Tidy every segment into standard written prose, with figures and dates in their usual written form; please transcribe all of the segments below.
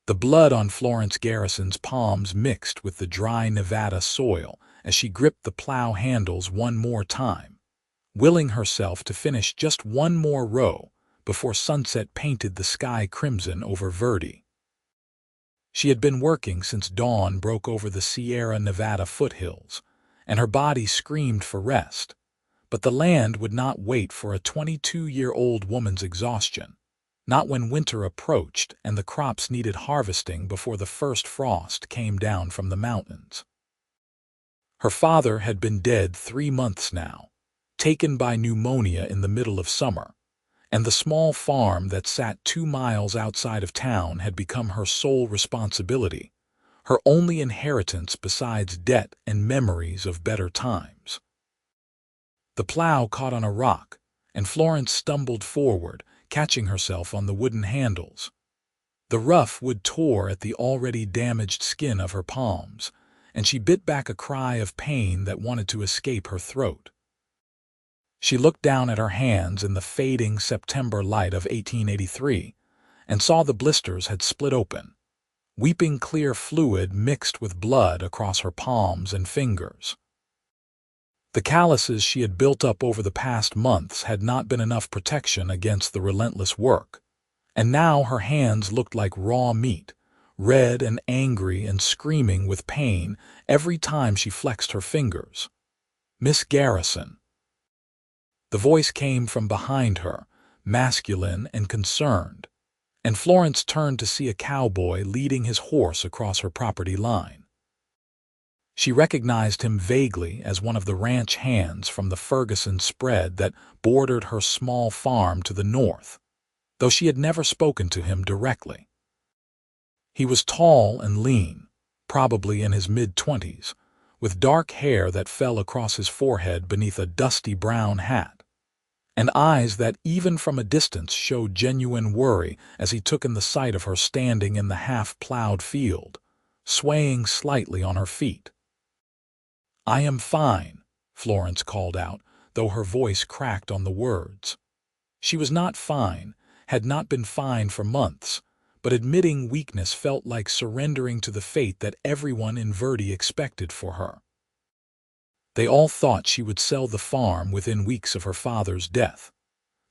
The blood on Florence Garrison's palms mixed with the dry Nevada soil as she gripped the plow handles one more time, willing herself to finish just one more row before sunset painted the sky crimson over Verde. She had been working since dawn broke over the Sierra Nevada foothills, and her body screamed for rest, but the land would not wait for a 22-year-old woman's exhaustion, not when winter approached and the crops needed harvesting before the first frost came down from the mountains. Her father had been dead 3 months now, taken by pneumonia in the middle of summer, and the small farm that sat 2 miles outside of town had become her sole responsibility, her only inheritance besides debt and memories of better times. The plow caught on a rock, and Florence stumbled forward, catching herself on the wooden handles. The rough wood tore at the already damaged skin of her palms, and she bit back a cry of pain that wanted to escape her throat. She looked down at her hands in the fading September light of 1883 and saw the blisters had split open, weeping clear fluid mixed with blood across her palms and fingers. The calluses she had built up over the past months had not been enough protection against the relentless work, and now her hands looked like raw meat, red and angry and screaming with pain every time she flexed her fingers. "Miss Garrison." The voice came from behind her, masculine and concerned, and Florence turned to see a cowboy leading his horse across her property line. She recognized him vaguely as one of the ranch hands from the Ferguson spread that bordered her small farm to the north, though she had never spoken to him directly. He was tall and lean, probably in his mid-20s, with dark hair that fell across his forehead beneath a dusty brown hat, and eyes that even from a distance showed genuine worry as he took in the sight of her standing in the half-plowed field, swaying slightly on her feet. "I am fine," Florence called out, though her voice cracked on the words. She was not fine, had not been fine for months, but admitting weakness felt like surrendering to the fate that everyone in Verde expected for her. They all thought she would sell the farm within weeks of her father's death,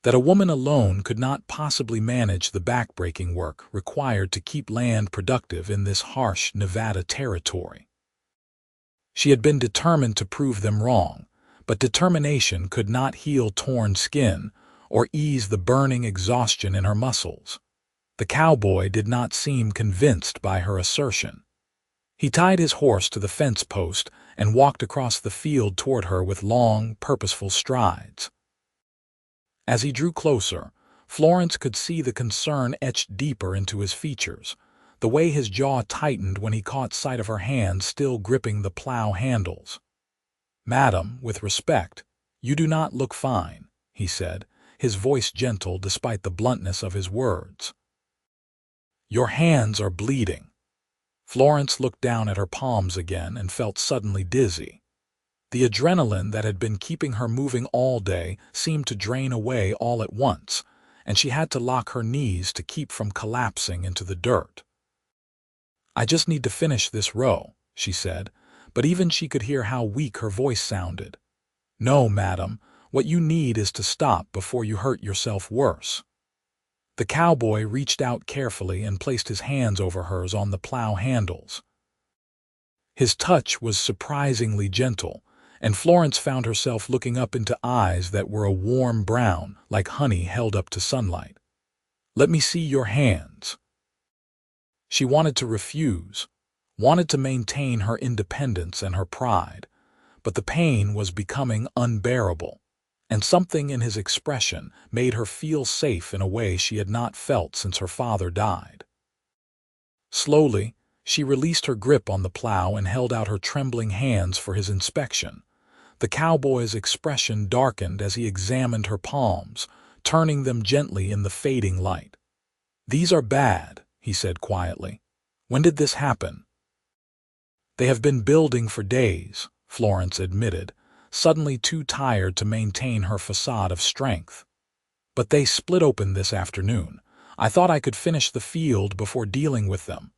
that a woman alone could not possibly manage the backbreaking work required to keep land productive in this harsh Nevada territory. She had been determined to prove them wrong, but determination could not heal torn skin or ease the burning exhaustion in her muscles. The cowboy did not seem convinced by her assertion. He tied his horse to the fence post and walked across the field toward her with long, purposeful strides. As he drew closer, Florence could see the concern etched deeper into his features, the way his jaw tightened when he caught sight of her hand still gripping the plow handles. "Madam, with respect, you do not look fine," he said, his voice gentle despite the bluntness of his words. "Your hands are bleeding." Florence looked down at her palms again and felt suddenly dizzy. The adrenaline that had been keeping her moving all day seemed to drain away all at once, and she had to lock her knees to keep from collapsing into the dirt. "I just need to finish this row," she said, but even she could hear how weak her voice sounded. "No, madam, what you need is to stop before you hurt yourself worse." The cowboy reached out carefully and placed his hands over hers on the plow handles. His touch was surprisingly gentle, and Florence found herself looking up into eyes that were a warm brown, like honey held up to sunlight. "Let me see your hands." She wanted to refuse, wanted to maintain her independence and her pride, but the pain was becoming unbearable, and something in his expression made her feel safe in a way she had not felt since her father died. Slowly, she released her grip on the plow and held out her trembling hands for his inspection. The cowboy's expression darkened as he examined her palms, turning them gently in the fading light. "These are bad," he said quietly. "When did this happen?" "They have been building for days," Florence admitted, suddenly too tired to maintain her facade of strength. "But they split open this afternoon. I thought I could finish the field before dealing with them.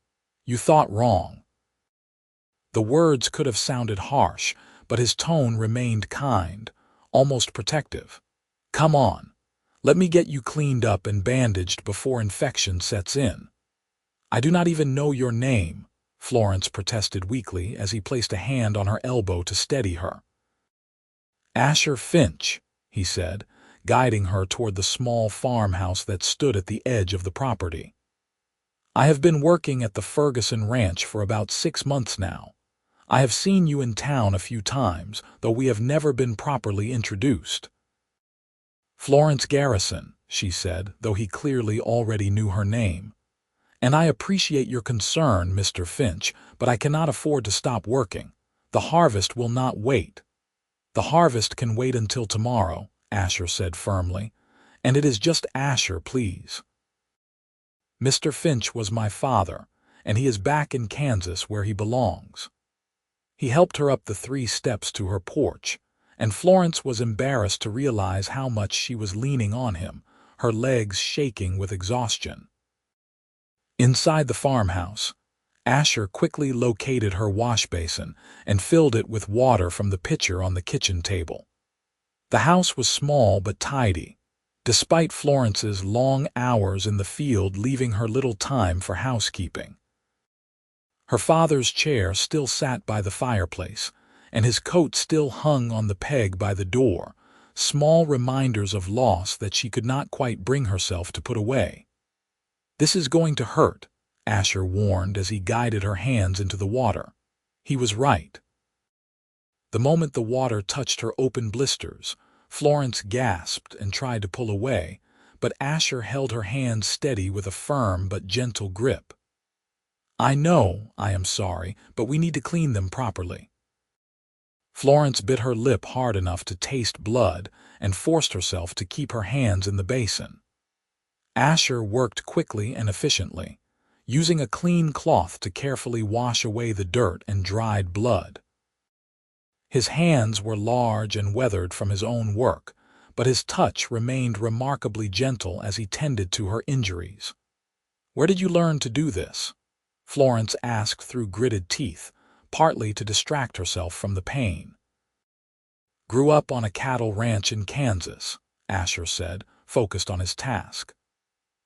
You thought wrong." The words could have sounded harsh, but his tone remained kind, almost protective. "Come on. Let me get you cleaned up and bandaged before infection sets in." "I do not even know your name," Florence protested weakly as he placed a hand on her elbow to steady her. "Asher Finch," he said, guiding her toward the small farmhouse that stood at the edge of the property. "I have been working at the Ferguson Ranch for about 6 months now. I have seen you in town a few times, though we have never been properly introduced." "Florence Garrison," she said, though he clearly already knew her name. "And I appreciate your concern, Mr. Finch, but I cannot afford to stop working. The harvest will not wait." "The harvest can wait until tomorrow," Asher said firmly. "And it is just Asher, please. Mr. Finch was my father, and he is back in Kansas where he belongs." He helped her up the 3 steps to her porch, and Florence was embarrassed to realize how much she was leaning on him, her legs shaking with exhaustion. Inside the farmhouse, Asher quickly located her wash basin and filled it with water from the pitcher on the kitchen table. The house was small but tidy, despite Florence's long hours in the field leaving her little time for housekeeping. Her father's chair still sat by the fireplace, and his coat still hung on the peg by the door, small reminders of loss that she could not quite bring herself to put away. "This is going to hurt," Asher warned as he guided her hands into the water. He was right. The moment the water touched her open blisters, Florence gasped and tried to pull away, but Asher held her hands steady with a firm but gentle grip. "I know, I am sorry, but we need to clean them properly." Florence bit her lip hard enough to taste blood and forced herself to keep her hands in the basin. Asher worked quickly and efficiently, using a clean cloth to carefully wash away the dirt and dried blood. His hands were large and weathered from his own work, but his touch remained remarkably gentle as he tended to her injuries. "Where did you learn to do this?" Florence asked through gritted teeth, partly to distract herself from the pain. "Grew up on a cattle ranch in Kansas," Asher said, focused on his task.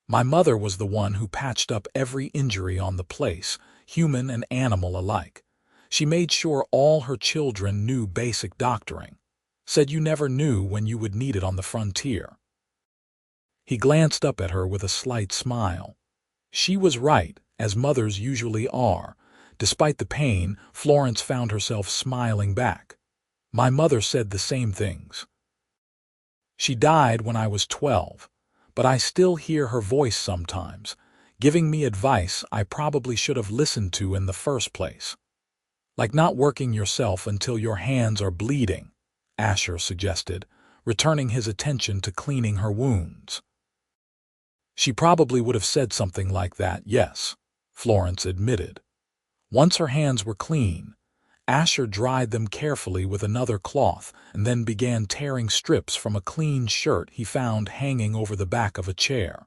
"My mother was the one who patched up every injury on the place, human and animal alike. She made sure all her children knew basic doctoring. Said you never knew when you would need it on the frontier." He glanced up at her with a slight smile. She was right, as mothers usually are. Despite the pain, Florence found herself smiling back. "My mother said the same things. She died when I was 12, but I still hear her voice sometimes, giving me advice I probably should have listened to in the first place. Like not working yourself until your hands are bleeding," Asher suggested, returning his attention to cleaning her wounds. "She probably would have said something like that, yes," Florence admitted. Once her hands were clean, Asher dried them carefully with another cloth and then began tearing strips from a clean shirt he found hanging over the back of a chair.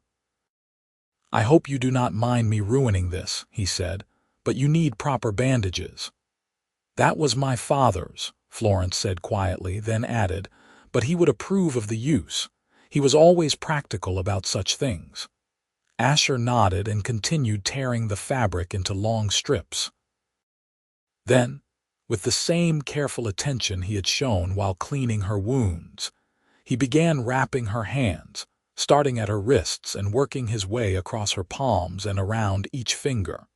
"I hope you do not mind me ruining this," he said, "but you need proper bandages." "That was my father's," Florence said quietly, then added, "but he would approve of the use. He was always practical about such things." Asher nodded and continued tearing the fabric into long strips. Then, with the same careful attention he had shown while cleaning her wounds, he began wrapping her hands, starting at her wrists and working his way across her palms and around each finger.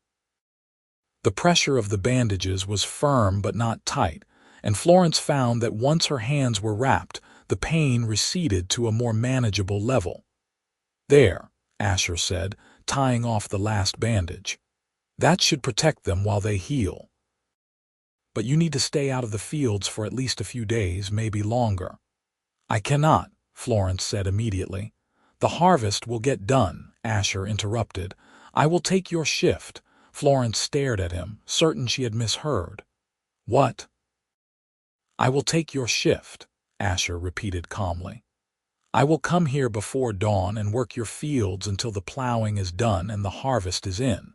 The pressure of the bandages was firm but not tight, and Florence found that once her hands were wrapped, the pain receded to a more manageable level. "There," Asher said, tying off the last bandage. "That should protect them while they heal. But you need to stay out of the fields for at least a few days, maybe longer." "I cannot," Florence said immediately. "The harvest will get done," Asher interrupted. "I will take your shift." Florence stared at him, certain she had misheard. "What?" "I will take your shift," Asher repeated calmly. I will come here before dawn and work your fields until the plowing is done and the harvest is in.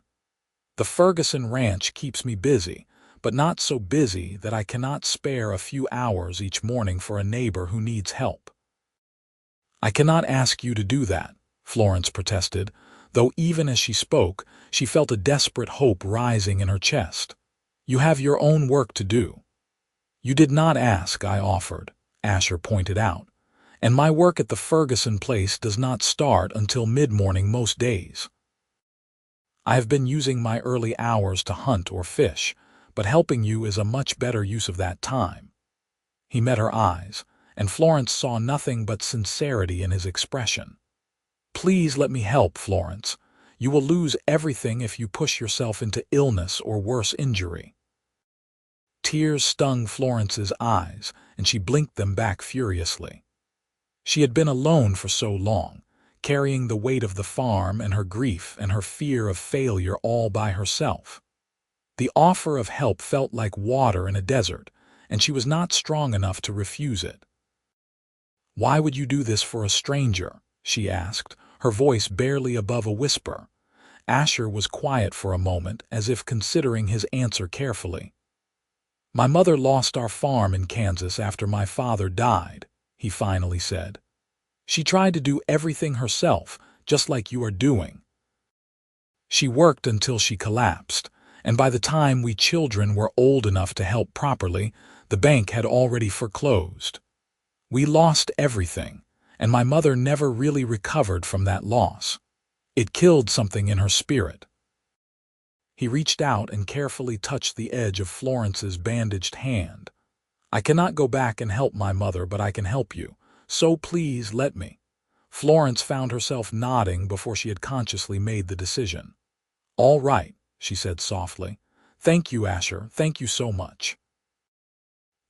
The Ferguson ranch keeps me busy, but not so busy that I cannot spare a few hours each morning for a neighbor who needs help." "I cannot ask you to do that," Florence protested, though even as she spoke, she felt a desperate hope rising in her chest. "You have your own work to do." "You did not ask," I offered, Asher pointed out, "and my work at the Ferguson place does not start until mid-morning most days. I have been using my early hours to hunt or fish, but helping you is a much better use of that time." He met her eyes, and Florence saw nothing but sincerity in his expression. "Please let me help, Florence. You will lose everything if you push yourself into illness or worse injury." Tears stung Florence's eyes, and she blinked them back furiously. She had been alone for so long, carrying the weight of the farm and her grief and her fear of failure all by herself. The offer of help felt like water in a desert, and she was not strong enough to refuse it. "Why would you do this for a stranger?" she asked, her voice barely above a whisper. Asher was quiet for a moment, as if considering his answer carefully. "My mother lost our farm in Kansas after my father died," he finally said. "She tried to do everything herself, just like you are doing. She worked until she collapsed, and by the time we children were old enough to help properly, the bank had already foreclosed. We lost everything, and my mother never really recovered from that loss. It killed something in her spirit." He reached out and carefully touched the edge of Florence's bandaged hand. "I cannot go back and help my mother, but I can help you, so please let me." Florence found herself nodding before she had consciously made the decision. "All right," she said softly. "Thank you, Asher, thank you so much."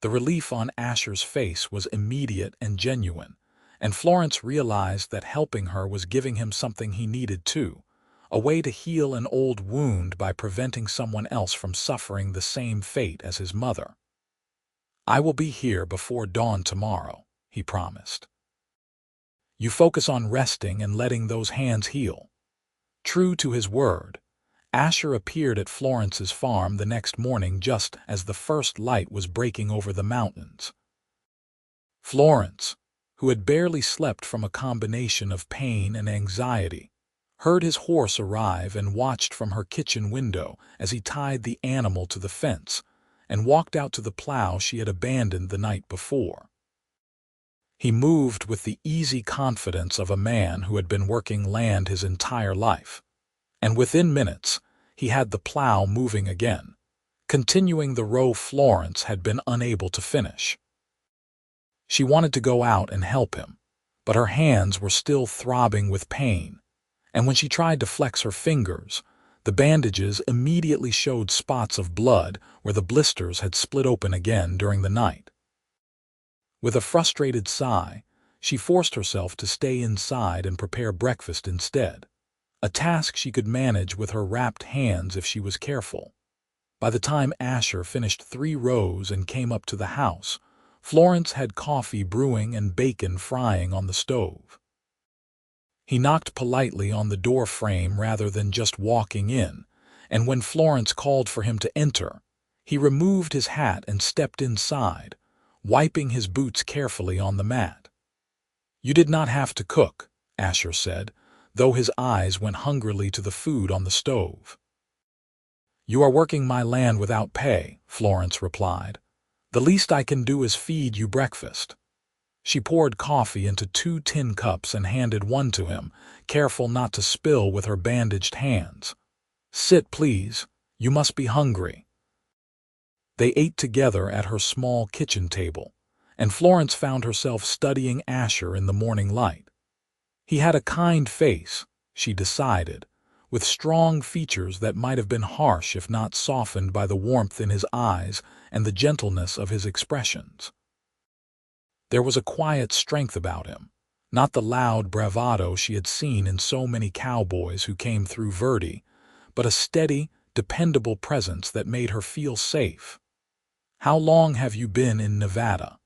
The relief on Asher's face was immediate and genuine, and Florence realized that helping her was giving him something he needed too, a way to heal an old wound by preventing someone else from suffering the same fate as his mother. "I will be here before dawn tomorrow," he promised. "You focus on resting and letting those hands heal." True to his word, Asher appeared at Florence's farm the next morning just as the first light was breaking over the mountains. Florence, who had barely slept from a combination of pain and anxiety, heard his horse arrive and watched from her kitchen window as he tied the animal to the fence and walked out to the plow she had abandoned the night before. He moved with the easy confidence of a man who had been working land his entire life, and within minutes he had the plow moving again, continuing the row Florence had been unable to finish. She wanted to go out and help him, but her hands were still throbbing with pain, and when she tried to flex her fingers, the bandages immediately showed spots of blood where the blisters had split open again during the night. With a frustrated sigh, she forced herself to stay inside and prepare breakfast instead, a task she could manage with her wrapped hands if she was careful. By the time Asher finished 3 rows and came up to the house, Florence had coffee brewing and bacon frying on the stove. He knocked politely on the door frame rather than just walking in, and when Florence called for him to enter, he removed his hat and stepped inside, wiping his boots carefully on the mat. "You did not have to cook," Asher said, though his eyes went hungrily to the food on the stove. "You are working my land without pay," Florence replied. "The least I can do is feed you breakfast." She poured coffee into 2 tin cups and handed one to him, careful not to spill with her bandaged hands. "Sit, please. You must be hungry." They ate together at her small kitchen table, and Florence found herself studying Asher in the morning light. He had a kind face, she decided, with strong features that might have been harsh if not softened by the warmth in his eyes and the gentleness of his expressions. There was a quiet strength about him, not the loud bravado she had seen in so many cowboys who came through Verdi, but a steady, dependable presence that made her feel safe. "How long have you been in Nevada?"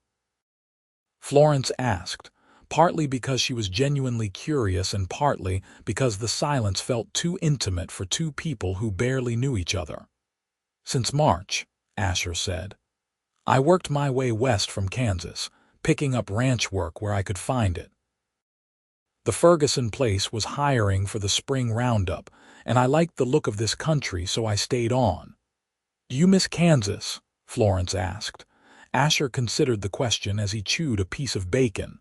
Florence asked, partly because she was genuinely curious and partly because the silence felt too intimate for two people who barely knew each other. "Since March," Asher said. "I worked my way west from Kansas, picking up ranch work where I could find it. The Ferguson place was hiring for the spring roundup, and I liked the look of this country, so I stayed on." "Do you miss Kansas?" Florence asked. Asher considered the question as he chewed a piece of bacon.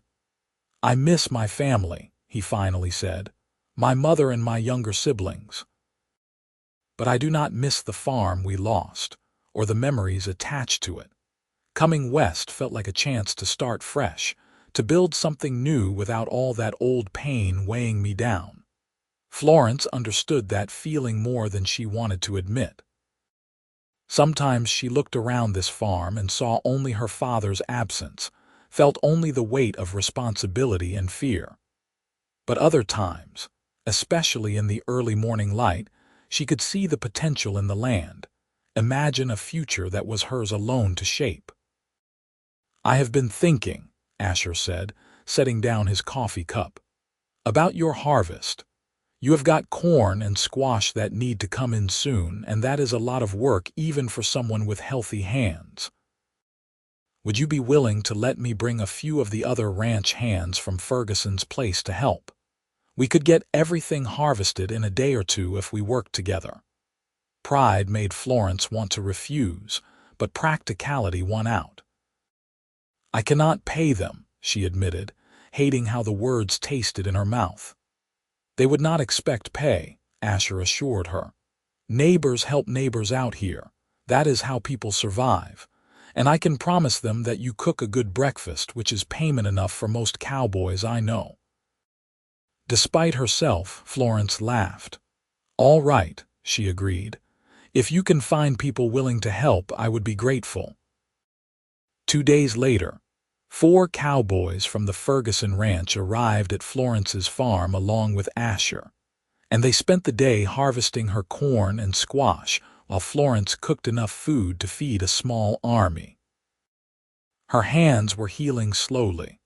"I miss my family," he finally said. "My mother and my younger siblings. But I do not miss the farm we lost, or the memories attached to it. Coming west felt like a chance to start fresh, to build something new without all that old pain weighing me down." Florence understood that feeling more than she wanted to admit. Sometimes she looked around this farm and saw only her father's absence, felt only the weight of responsibility and fear. But other times, especially in the early morning light, she could see the potential in the land, imagine a future that was hers alone to shape. "I have been thinking," Asher said, setting down his coffee cup, "about your harvest. You have got corn and squash that need to come in soon, and that is a lot of work even for someone with healthy hands. Would you be willing to let me bring a few of the other ranch hands from Ferguson's place to help? We could get everything harvested in a day or two if we worked together." Pride made Florence want to refuse, but practicality won out. "I cannot pay them," she admitted, hating how the words tasted in her mouth. "They would not expect pay," Asher assured her. "Neighbors help neighbors out here. That is how people survive. And I can promise them that you cook a good breakfast, which is payment enough for most cowboys I know." Despite herself, Florence laughed. "All right," she agreed. "If you can find people willing to help, I would be grateful." 2 days later, 4 cowboys from the Ferguson ranch arrived at Florence's farm along with Asher, and they spent the day harvesting her corn and squash while Florence cooked enough food to feed a small army. Her hands were healing slowly,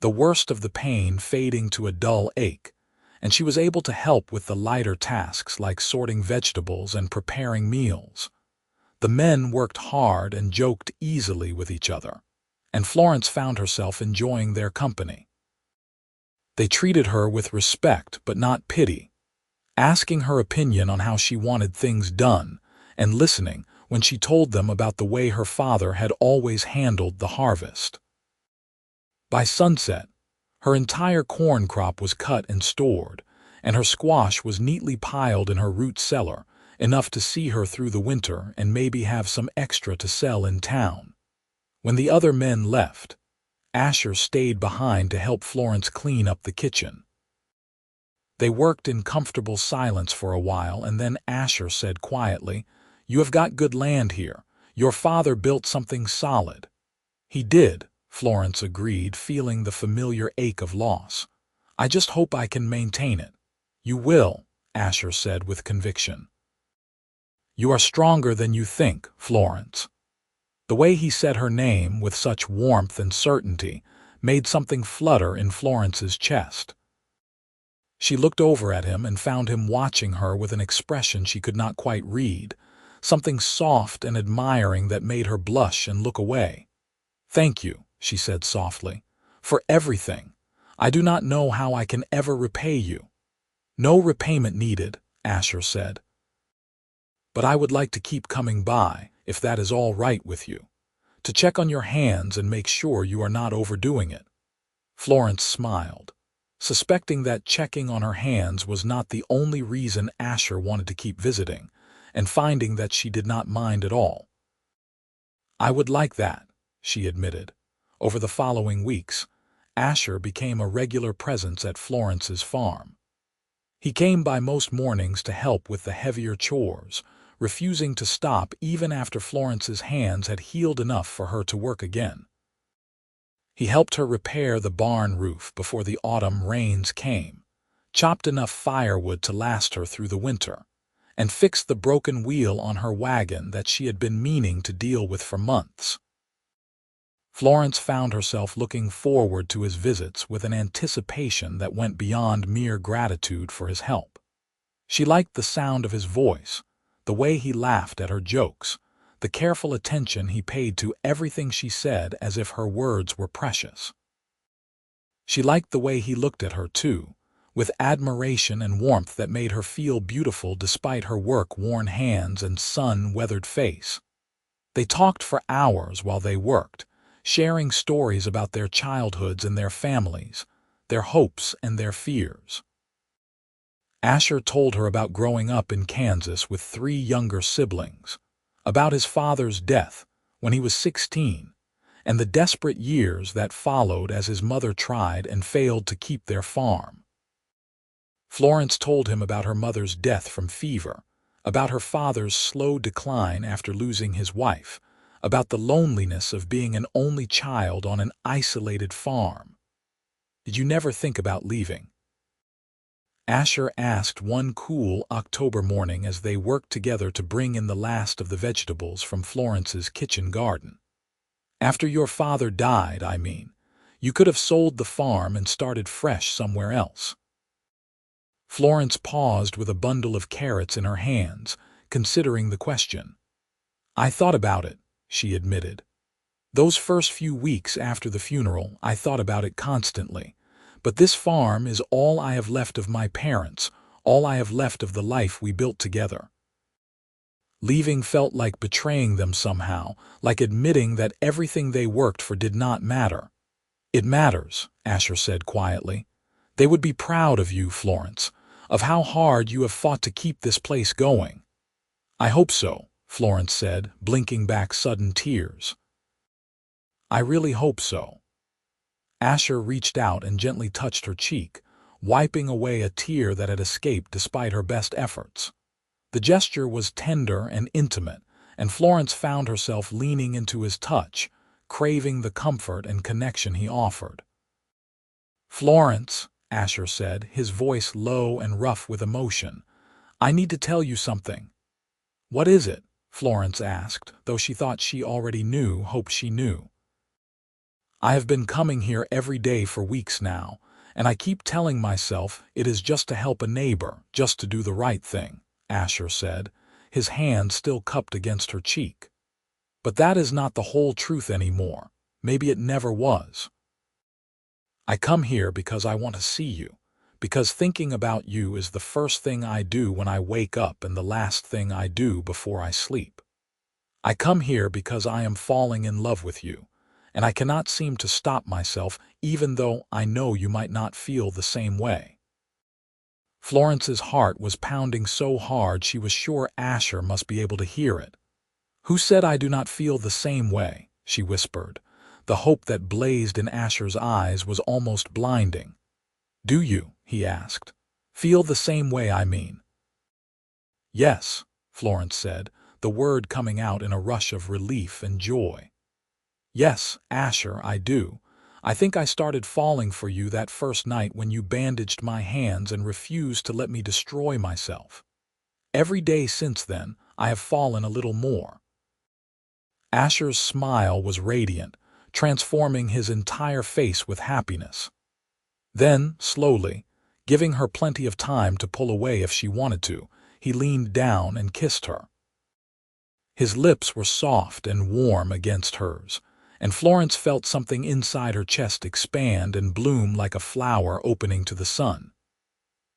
the worst of the pain fading to a dull ache, and she was able to help with the lighter tasks like sorting vegetables and preparing meals. The men worked hard and joked easily with each other, and Florence found herself enjoying their company. They treated her with respect but not pity, asking her opinion on how she wanted things done, and listening when she told them about the way her father had always handled the harvest. By sunset, her entire corn crop was cut and stored, and her squash was neatly piled in her root cellar, enough to see her through the winter and maybe have some extra to sell in town. When the other men left, Asher stayed behind to help Florence clean up the kitchen. They worked in comfortable silence for a while, and then Asher said quietly, "You have got good land here. Your father built something solid." "He did," Florence agreed, feeling the familiar ache of loss. "I just hope I can maintain it." "You will," Asher said with conviction. "You are stronger than you think, Florence." The way he said her name with such warmth and certainty made something flutter in Florence's chest. She looked over at him and found him watching her with an expression she could not quite read, something soft and admiring that made her blush and look away. "Thank you," she said softly, "for everything. I do not know how I can ever repay you." "No repayment needed," Asher said. "But I would like to keep coming by, if that is all right with you, to check on your hands and make sure you are not overdoing it." Florence smiled, suspecting that checking on her hands was not the only reason Asher wanted to keep visiting, and finding that she did not mind at all. "I would like that," she admitted. Over the following weeks, Asher became a regular presence at Florence's farm. He came by most mornings to help with the heavier chores, refusing to stop even after Florence's hands had healed enough for her to work again. He helped her repair the barn roof before the autumn rains came, chopped enough firewood to last her through the winter, and fixed the broken wheel on her wagon that she had been meaning to deal with for months. Florence found herself looking forward to his visits with an anticipation that went beyond mere gratitude for his help. She liked the sound of his voice, the way he laughed at her jokes, the careful attention he paid to everything she said as if her words were precious. She liked the way he looked at her, too, with admiration and warmth that made her feel beautiful despite her work-worn hands and sun-weathered face. They talked for hours while they worked, sharing stories about their childhoods and their families, their hopes and their fears. Asher told her about growing up in Kansas with 3 younger siblings, about his father's death when he was 16, and the desperate years that followed as his mother tried and failed to keep their farm. Florence told him about her mother's death from fever, about her father's slow decline after losing his wife, about the loneliness of being an only child on an isolated farm. "Did you never think about leaving?" Asher asked one cool October morning as they worked together to bring in the last of the vegetables from Florence's kitchen garden. "After your father died, I mean. You could have sold the farm and started fresh somewhere else." Florence paused with a bundle of carrots in her hands, considering the question. "I thought about it," she admitted. "Those first few weeks after the funeral, I thought about it constantly. But this farm is all I have left of my parents, all I have left of the life we built together." Leaving felt like betraying them somehow, like admitting that everything they worked for did not matter. "It matters," Asher said quietly. "They would be proud of you, Florence, of how hard you have fought to keep this place going." "I hope so," Florence said, blinking back sudden tears. "I really hope so." Asher reached out and gently touched her cheek, wiping away a tear that had escaped despite her best efforts. The gesture was tender and intimate, and Florence found herself leaning into his touch, craving the comfort and connection he offered. "Florence," Asher said, his voice low and rough with emotion, "I need to tell you something." "What is it?" Florence asked, though she thought she already knew, hoped she knew. "I have been coming here every day for weeks now, and I keep telling myself it is just to help a neighbor, just to do the right thing," Asher said, his hand still cupped against her cheek. "But that is not the whole truth anymore. Maybe it never was. I come here because I want to see you, because thinking about you is the first thing I do when I wake up and the last thing I do before I sleep. I come here because I am falling in love with you, and I cannot seem to stop myself even though I know you might not feel the same way." Florence's heart was pounding so hard she was sure Asher must be able to hear it. "Who said I do not feel the same way?" she whispered. The hope that blazed in Asher's eyes was almost blinding. "Do you?" he asked. "Feel the same way, I mean?" "Yes," Florence said, the word coming out in a rush of relief and joy. "Yes, Asher, I do. I think I started falling for you that first night when you bandaged my hands and refused to let me destroy myself. Every day since then, I have fallen a little more." Asher's smile was radiant, transforming his entire face with happiness. Then, slowly, giving her plenty of time to pull away if she wanted to, he leaned down and kissed her. His lips were soft and warm against hers, and Florence felt something inside her chest expand and bloom like a flower opening to the sun.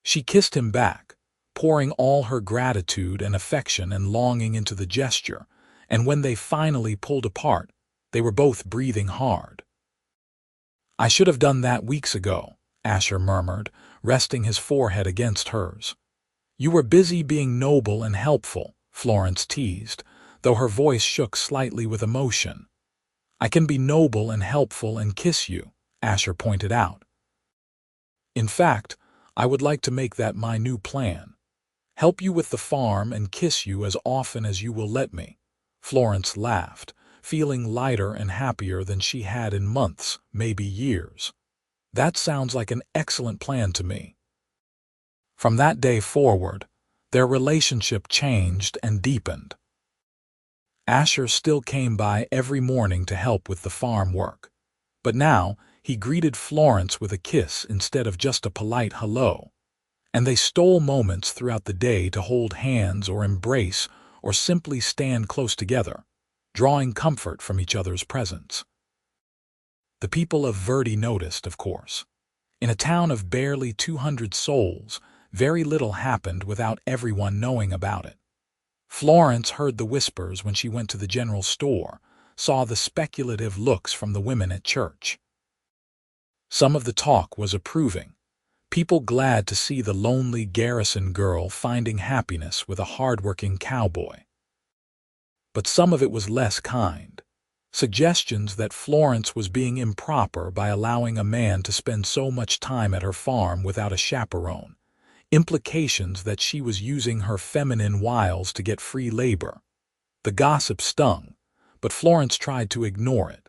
She kissed him back, pouring all her gratitude and affection and longing into the gesture, and when they finally pulled apart, they were both breathing hard. "I should have done that weeks ago," Asher murmured, resting his forehead against hers. "You were busy being noble and helpful," Florence teased, though her voice shook slightly with emotion. "I can be noble and helpful and kiss you," Asher pointed out. "In fact, I would like to make that my new plan. Help you with the farm and kiss you as often as you will let me." Florence laughed, feeling lighter and happier than she had in months, maybe years. "That sounds like an excellent plan to me." From that day forward, their relationship changed and deepened. Asher still came by every morning to help with the farm work. But now he greeted Florence with a kiss instead of just a polite hello. And they stole moments throughout the day to hold hands or embrace or simply stand close together, drawing comfort from each other's presence. The people of Verde noticed, of course. In a town of barely 200 souls, very little happened without everyone knowing about it. Florence heard the whispers when she went to the general store, saw the speculative looks from the women at church. Some of the talk was approving, people glad to see the lonely Garrison girl finding happiness with a hard-working cowboy. But some of it was less kind. Suggestions that Florence was being improper by allowing a man to spend so much time at her farm without a chaperone. Implications that she was using her feminine wiles to get free labor. The gossip stung, but Florence tried to ignore it.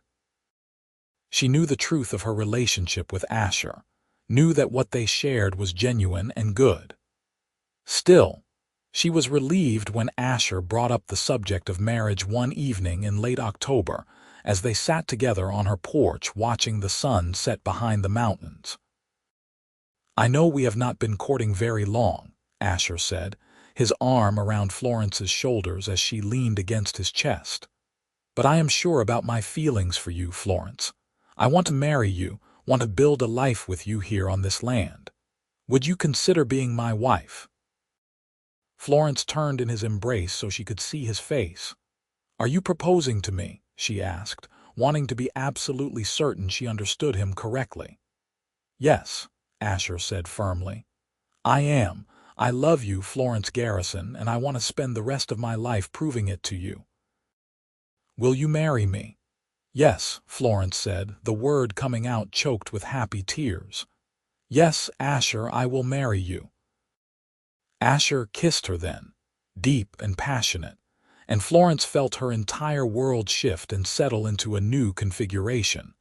She knew the truth of her relationship with Asher, knew that what they shared was genuine and good. Still, she was relieved when Asher brought up the subject of marriage one evening in late October as they sat together on her porch watching the sun set behind the mountains. "I know we have not been courting very long," Asher said, his arm around Florence's shoulders as she leaned against his chest. "But I am sure about my feelings for you, Florence. I want to marry you, want to build a life with you here on this land. Would you consider being my wife?" Florence turned in his embrace so she could see his face. "Are you proposing to me?" she asked, wanting to be absolutely certain she understood him correctly. "Yes," Asher said firmly. "I am. I love you, Florence Garrison, and I want to spend the rest of my life proving it to you." "Will you marry me?" "Yes," Florence said, the word coming out choked with happy tears. "Yes, Asher, I will marry you." Asher kissed her then, deep and passionate, and Florence felt her entire world shift and settle into a new configuration,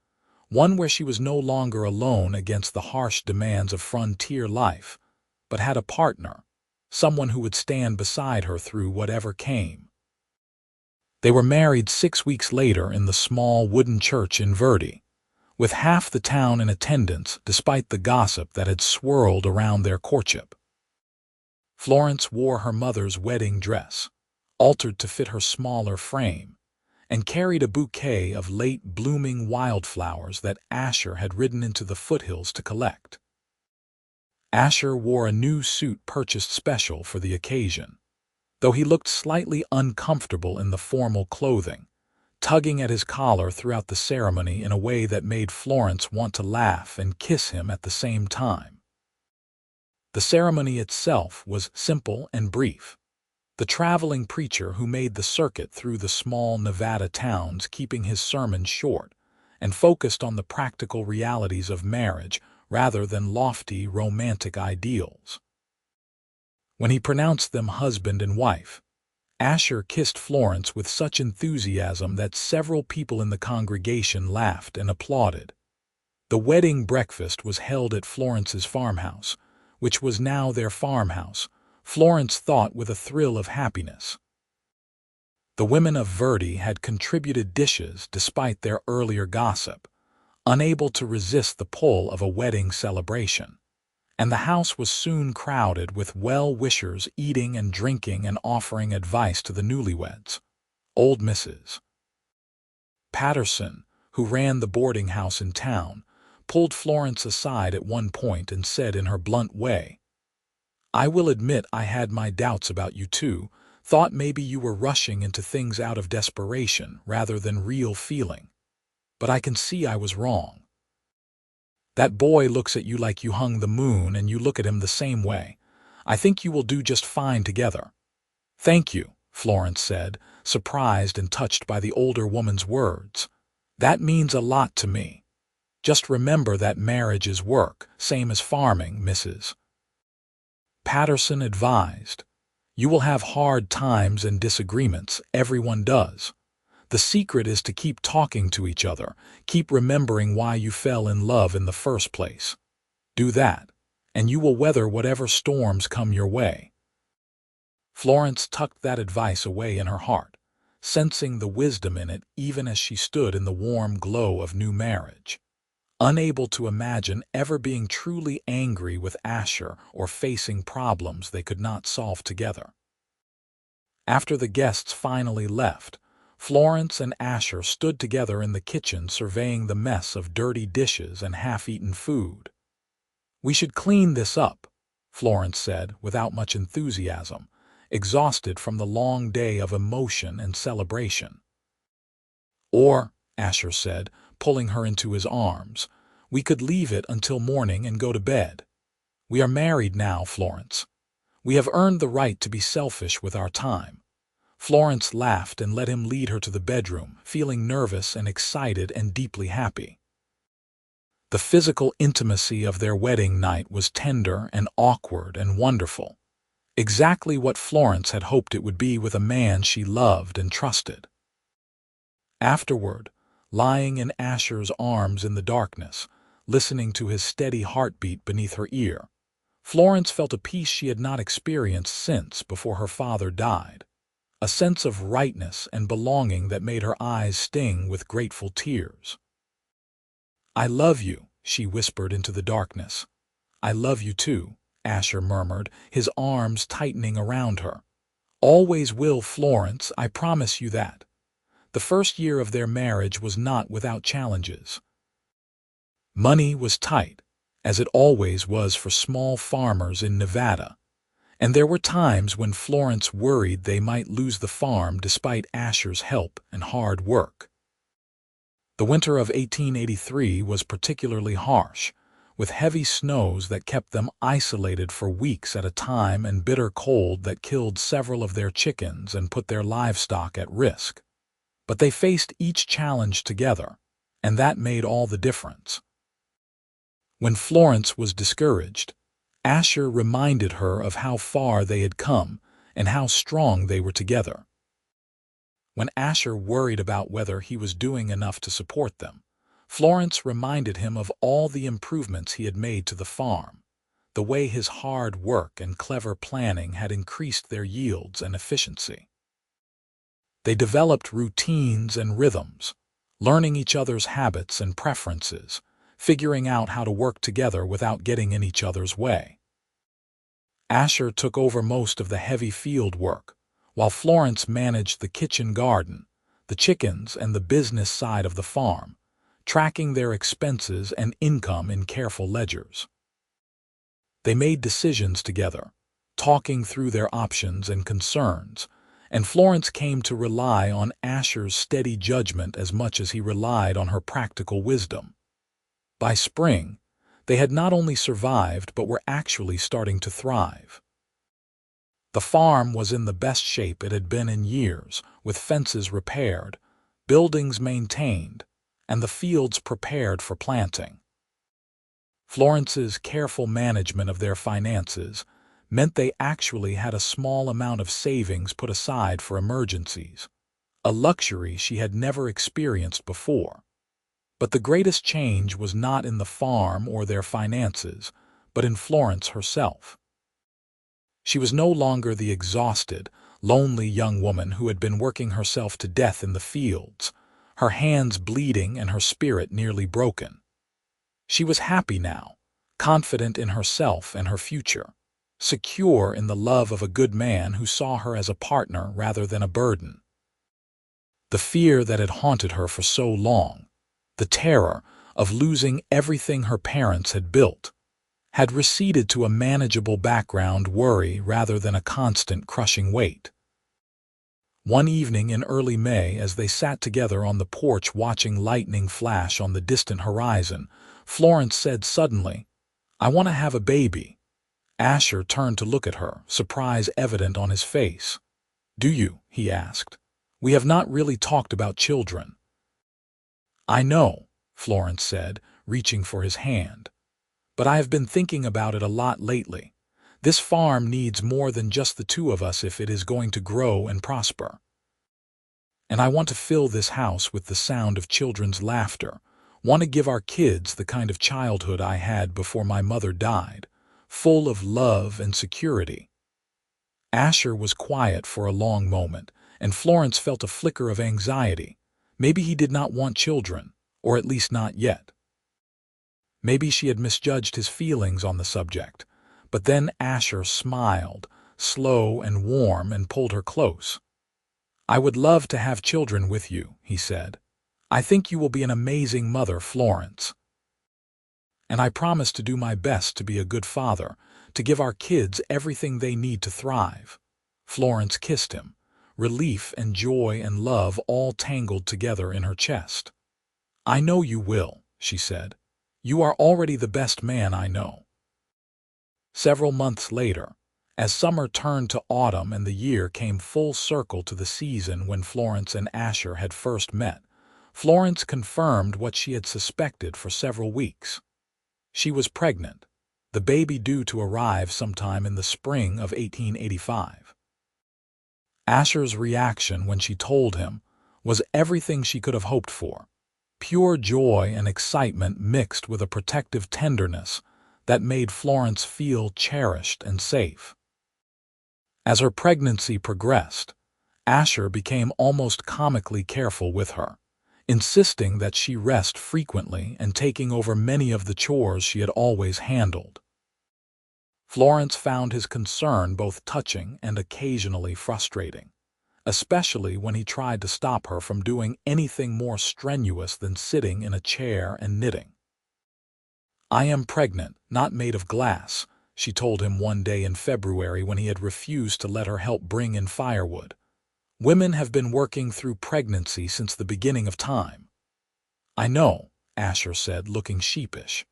one where she was no longer alone against the harsh demands of frontier life, but had a partner, someone who would stand beside her through whatever came. They were married 6 weeks later in the small wooden church in Verde, with half the town in attendance despite the gossip that had swirled around their courtship. Florence wore her mother's wedding dress, altered to fit her smaller frame, and carried a bouquet of late-blooming wildflowers that Asher had ridden into the foothills to collect. Asher wore a new suit purchased special for the occasion, though he looked slightly uncomfortable in the formal clothing, tugging at his collar throughout the ceremony in a way that made Florence want to laugh and kiss him at the same time. The ceremony itself was simple and brief, the traveling preacher who made the circuit through the small Nevada towns keeping his sermon short and focused on the practical realities of marriage rather than lofty romantic ideals. When he pronounced them husband and wife, Asher kissed Florence with such enthusiasm that several people in the congregation laughed and applauded. The wedding breakfast was held at Florence's farmhouse, which was now their farmhouse, Florence thought with a thrill of happiness. The women of Verde had contributed dishes despite their earlier gossip, unable to resist the pull of a wedding celebration, and the house was soon crowded with well-wishers eating and drinking and offering advice to the newlyweds. Old Mrs. Patterson, who ran the boarding house in town, pulled Florence aside at one point and said in her blunt way, "I will admit I had my doubts about you too, thought maybe you were rushing into things out of desperation rather than real feeling. But I can see I was wrong. That boy looks at you like you hung the moon and you look at him the same way. I think you will do just fine together." "Thank you," Florence said, surprised and touched by the older woman's words. "That means a lot to me. Just remember that marriage is work, same as farming, Mrs. Patterson advised. You will have hard times and disagreements, everyone does. The secret is to keep talking to each other, keep remembering why you fell in love in the first place. Do that, and you will weather whatever storms come your way." Florence tucked that advice away in her heart, sensing the wisdom in it even as she stood in the warm glow of new marriage, unable to imagine ever being truly angry with Asher or facing problems they could not solve together. After the guests finally left, Florence and Asher stood together in the kitchen surveying the mess of dirty dishes and half-eaten food. "We should clean this up," Florence said without much enthusiasm, exhausted from the long day of emotion and celebration. "Or," Asher said, pulling her into his arms, "we could leave it until morning and go to bed. We are married now, Florence. We have earned the right to be selfish with our time." Florence laughed and let him lead her to the bedroom, feeling nervous and excited and deeply happy. The physical intimacy of their wedding night was tender and awkward and wonderful, exactly what Florence had hoped it would be with a man she loved and trusted. Afterward, lying in Asher's arms in the darkness, listening to his steady heartbeat beneath her ear, Florence felt a peace she had not experienced since before her father died, a sense of rightness and belonging that made her eyes sting with grateful tears. "I love you," she whispered into the darkness. "I love you too," Asher murmured, his arms tightening around her. "Always will, Florence, I promise you that." The first year of their marriage was not without challenges. Money was tight, as it always was for small farmers in Nevada, and there were times when Florence worried they might lose the farm despite Asher's help and hard work. The winter of 1883 was particularly harsh, with heavy snows that kept them isolated for weeks at a time and bitter cold that killed several of their chickens and put their livestock at risk. But they faced each challenge together, and that made all the difference. When Florence was discouraged, Asher reminded her of how far they had come and how strong they were together. When Asher worried about whether he was doing enough to support them, Florence reminded him of all the improvements he had made to the farm, the way his hard work and clever planning had increased their yields and efficiency. They developed routines and rhythms, learning each other's habits and preferences, figuring out how to work together without getting in each other's way. Asher took over most of the heavy field work, while Florence managed the kitchen garden, the chickens, and the business side of the farm, tracking their expenses and income in careful ledgers. They made decisions together, talking through their options and concerns, and Florence came to rely on Asher's steady judgment as much as he relied on her practical wisdom. By spring, they had not only survived but were actually starting to thrive. The farm was in the best shape it had been in years, with fences repaired, buildings maintained, and the fields prepared for planting. Florence's careful management of their finances meant they actually had a small amount of savings put aside for emergencies, a luxury she had never experienced before. But the greatest change was not in the farm or their finances, but in Florence herself. She was no longer the exhausted, lonely young woman who had been working herself to death in the fields, her hands bleeding and her spirit nearly broken. She was happy now, confident in herself and her future, secure in the love of a good man who saw her as a partner rather than a burden. The fear that had haunted her for so long, the terror of losing everything her parents had built, had receded to a manageable background worry rather than a constant crushing weight. One evening in early May, as they sat together on the porch watching lightning flash on the distant horizon, Florence said suddenly, "I want to have a baby." Asher turned to look at her, surprise evident on his face. "Do you?" he asked. "We have not really talked about children." "I know," Florence said, reaching for his hand. "But I have been thinking about it a lot lately. This farm needs more than just the two of us if it is going to grow and prosper. And I want to fill this house with the sound of children's laughter, want to give our kids the kind of childhood I had before my mother died, full of love and security." Asher was quiet for a long moment, and Florence felt a flicker of anxiety. Maybe he did not want children, or at least not yet. Maybe she had misjudged his feelings on the subject. But then Asher smiled, slow and warm, and pulled her close. "I would love to have children with you," he said. "I think you will be an amazing mother, Florence. And I promise to do my best to be a good father, to give our kids everything they need to thrive." Florence kissed him, relief and joy and love all tangled together in her chest. "I know you will," she said. "You are already the best man I know." Several months later, as summer turned to autumn and the year came full circle to the season when Florence and Asher had first met, Florence confirmed what she had suspected for several weeks. She was pregnant, the baby due to arrive sometime in the spring of 1885. Asher's reaction when she told him was everything she could have hoped for. Pure joy and excitement mixed with a protective tenderness that made Florence feel cherished and safe. As her pregnancy progressed, Asher became almost comically careful with her, insisting that she rest frequently and taking over many of the chores she had always handled. Florence found his concern both touching and occasionally frustrating, especially when he tried to stop her from doing anything more strenuous than sitting in a chair and knitting. "I am pregnant, not made of glass," she told him one day in February when he had refused to let her help bring in firewood. "Women have been working through pregnancy since the beginning of time." "I know," Asher said, looking sheepish.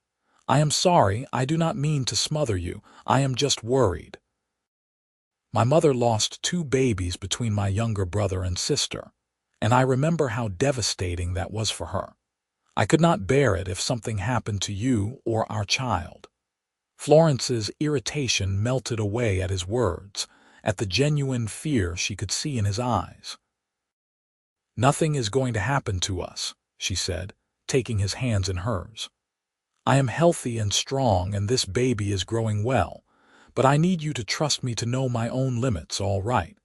"I am sorry, I do not mean to smother you, I am just worried. My mother lost 2 babies between my younger brother and sister, and I remember how devastating that was for her. I could not bear it if something happened to you or our child." Florence's irritation melted away at his words, at the genuine fear she could see in his eyes. "Nothing is going to happen to us," she said, taking his hands in hers. "I am healthy and strong and this baby is growing well. But I need you to trust me to know my own limits, all right?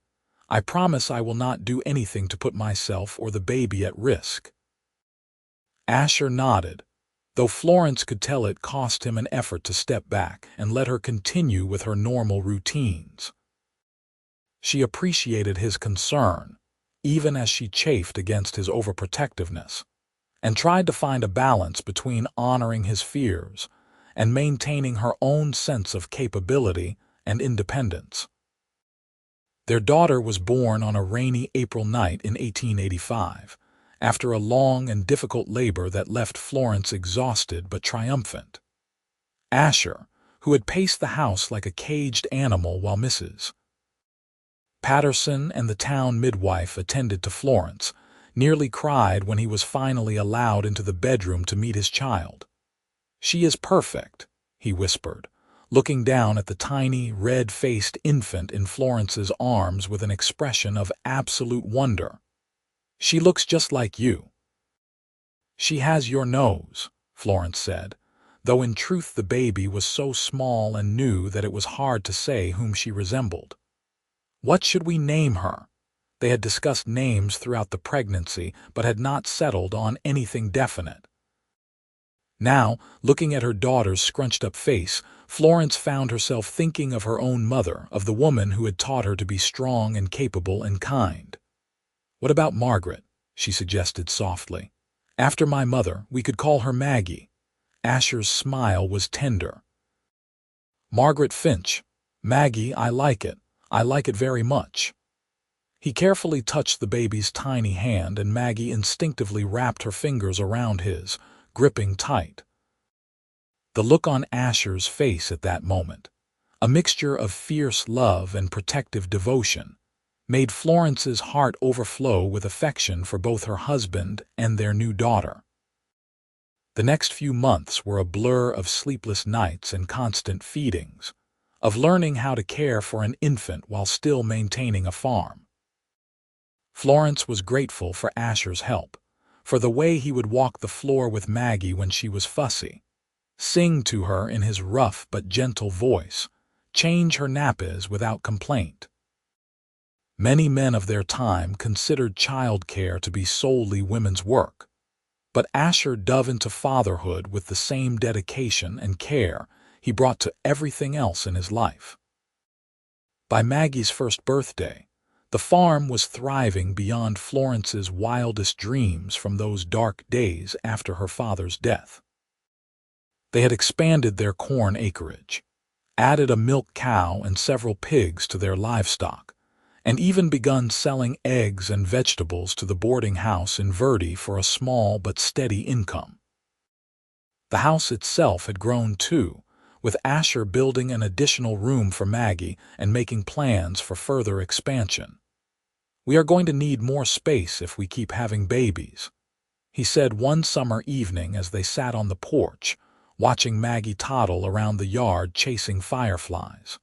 I promise I will not do anything to put myself or the baby at risk." Asher nodded, though Florence could tell it cost him an effort to step back and let her continue with her normal routines. She appreciated his concern, even as she chafed against his overprotectiveness, and tried to find a balance between honoring his fears and maintaining her own sense of capability and independence. Their daughter was born on a rainy April night in 1885, after a long and difficult labor that left Florence exhausted but triumphant. Asher, who had paced the house like a caged animal while Mrs. Patterson and the town midwife attended to Florence, nearly cried when he was finally allowed into the bedroom to meet his child. "She is perfect," he whispered, looking down at the tiny, red-faced infant in Florence's arms with an expression of absolute wonder. "She looks just like you." "She has your nose," Florence said, though in truth the baby was so small and new that it was hard to say whom she resembled. "What should we name her?" They had discussed names throughout the pregnancy, but had not settled on anything definite. Now, looking at her daughter's scrunched-up face, Florence found herself thinking of her own mother, of the woman who had taught her to be strong and capable and kind. "What about Margaret?" she suggested softly. "After my mother, we could call her Maggie." Asher's smile was tender. "Margaret Finch. Maggie, I like it. I like it very much." He carefully touched the baby's tiny hand, and Maggie instinctively wrapped her fingers around his, gripping tight. The look on Asher's face at that moment, a mixture of fierce love and protective devotion, made Florence's heart overflow with affection for both her husband and their new daughter. The next few months were a blur of sleepless nights and constant feedings, of learning how to care for an infant while still maintaining a farm. Florence was grateful for Asher's help, for the way he would walk the floor with Maggie when she was fussy, sing to her in his rough but gentle voice, change her nappies without complaint. Many men of their time considered childcare to be solely women's work, but Asher dove into fatherhood with the same dedication and care he brought to everything else in his life. By Maggie's first birthday, the farm was thriving beyond Florence's wildest dreams from those dark days after her father's death. They had expanded their corn acreage, added a milk cow and several pigs to their livestock, and even begun selling eggs and vegetables to the boarding house in Verdi for a small but steady income. The house itself had grown too, with Asher building an additional room for Maggie and making plans for further expansion. "We are going to need more space if we keep having babies," he said one summer evening as they sat on the porch, watching Maggie toddle around the yard chasing fireflies.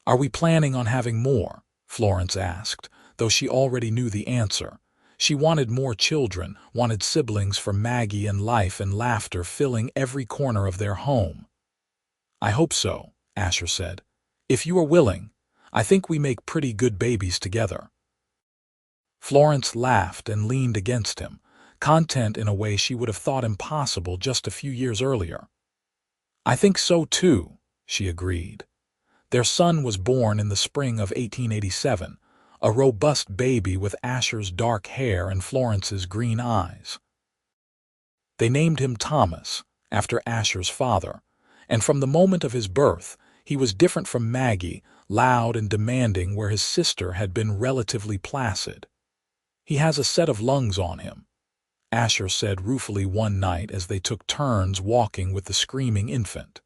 "Are we planning on having more?" Florence asked, though she already knew the answer. She wanted more children, wanted siblings for Maggie, and life and laughter filling every corner of their home. "I hope so," Asher said. "If you are willing, I think we make pretty good babies together." Florence laughed and leaned against him, content in a way she would have thought impossible just a few years earlier. "I think so too," she agreed. Their son was born in the spring of 1887, a robust baby with Asher's dark hair and Florence's green eyes. They named him Thomas, after Asher's father, and from the moment of his birth, he was different from Maggie, loud and demanding where his sister had been relatively placid. "He has a set of lungs on him," Asher said ruefully one night as they took turns walking with the screaming infant.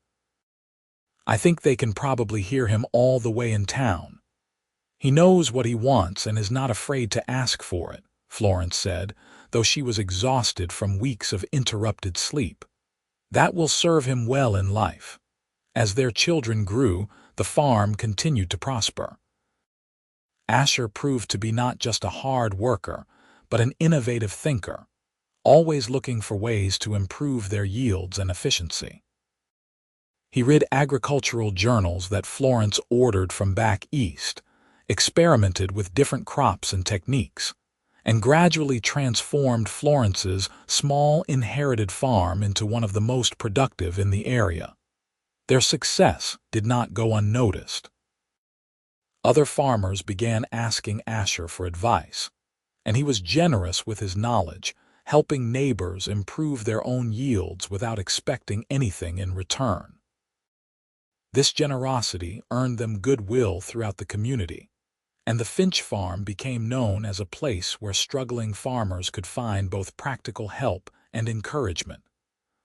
"I think they can probably hear him all the way in town. He knows what he wants and is not afraid to ask for it," Florence said, though she was exhausted from weeks of interrupted sleep. "That will serve him well in life." As their children grew, the farm continued to prosper. Asher proved to be not just a hard worker, but an innovative thinker, always looking for ways to improve their yields and efficiency. He read agricultural journals that Florence ordered from back east, experimented with different crops and techniques, and gradually transformed Florence's small inherited farm into one of the most productive in the area. Their success did not go unnoticed. Other farmers began asking Asher for advice, and he was generous with his knowledge, helping neighbors improve their own yields without expecting anything in return. This generosity earned them goodwill throughout the community, and the Finch farm became known as a place where struggling farmers could find both practical help and encouragement.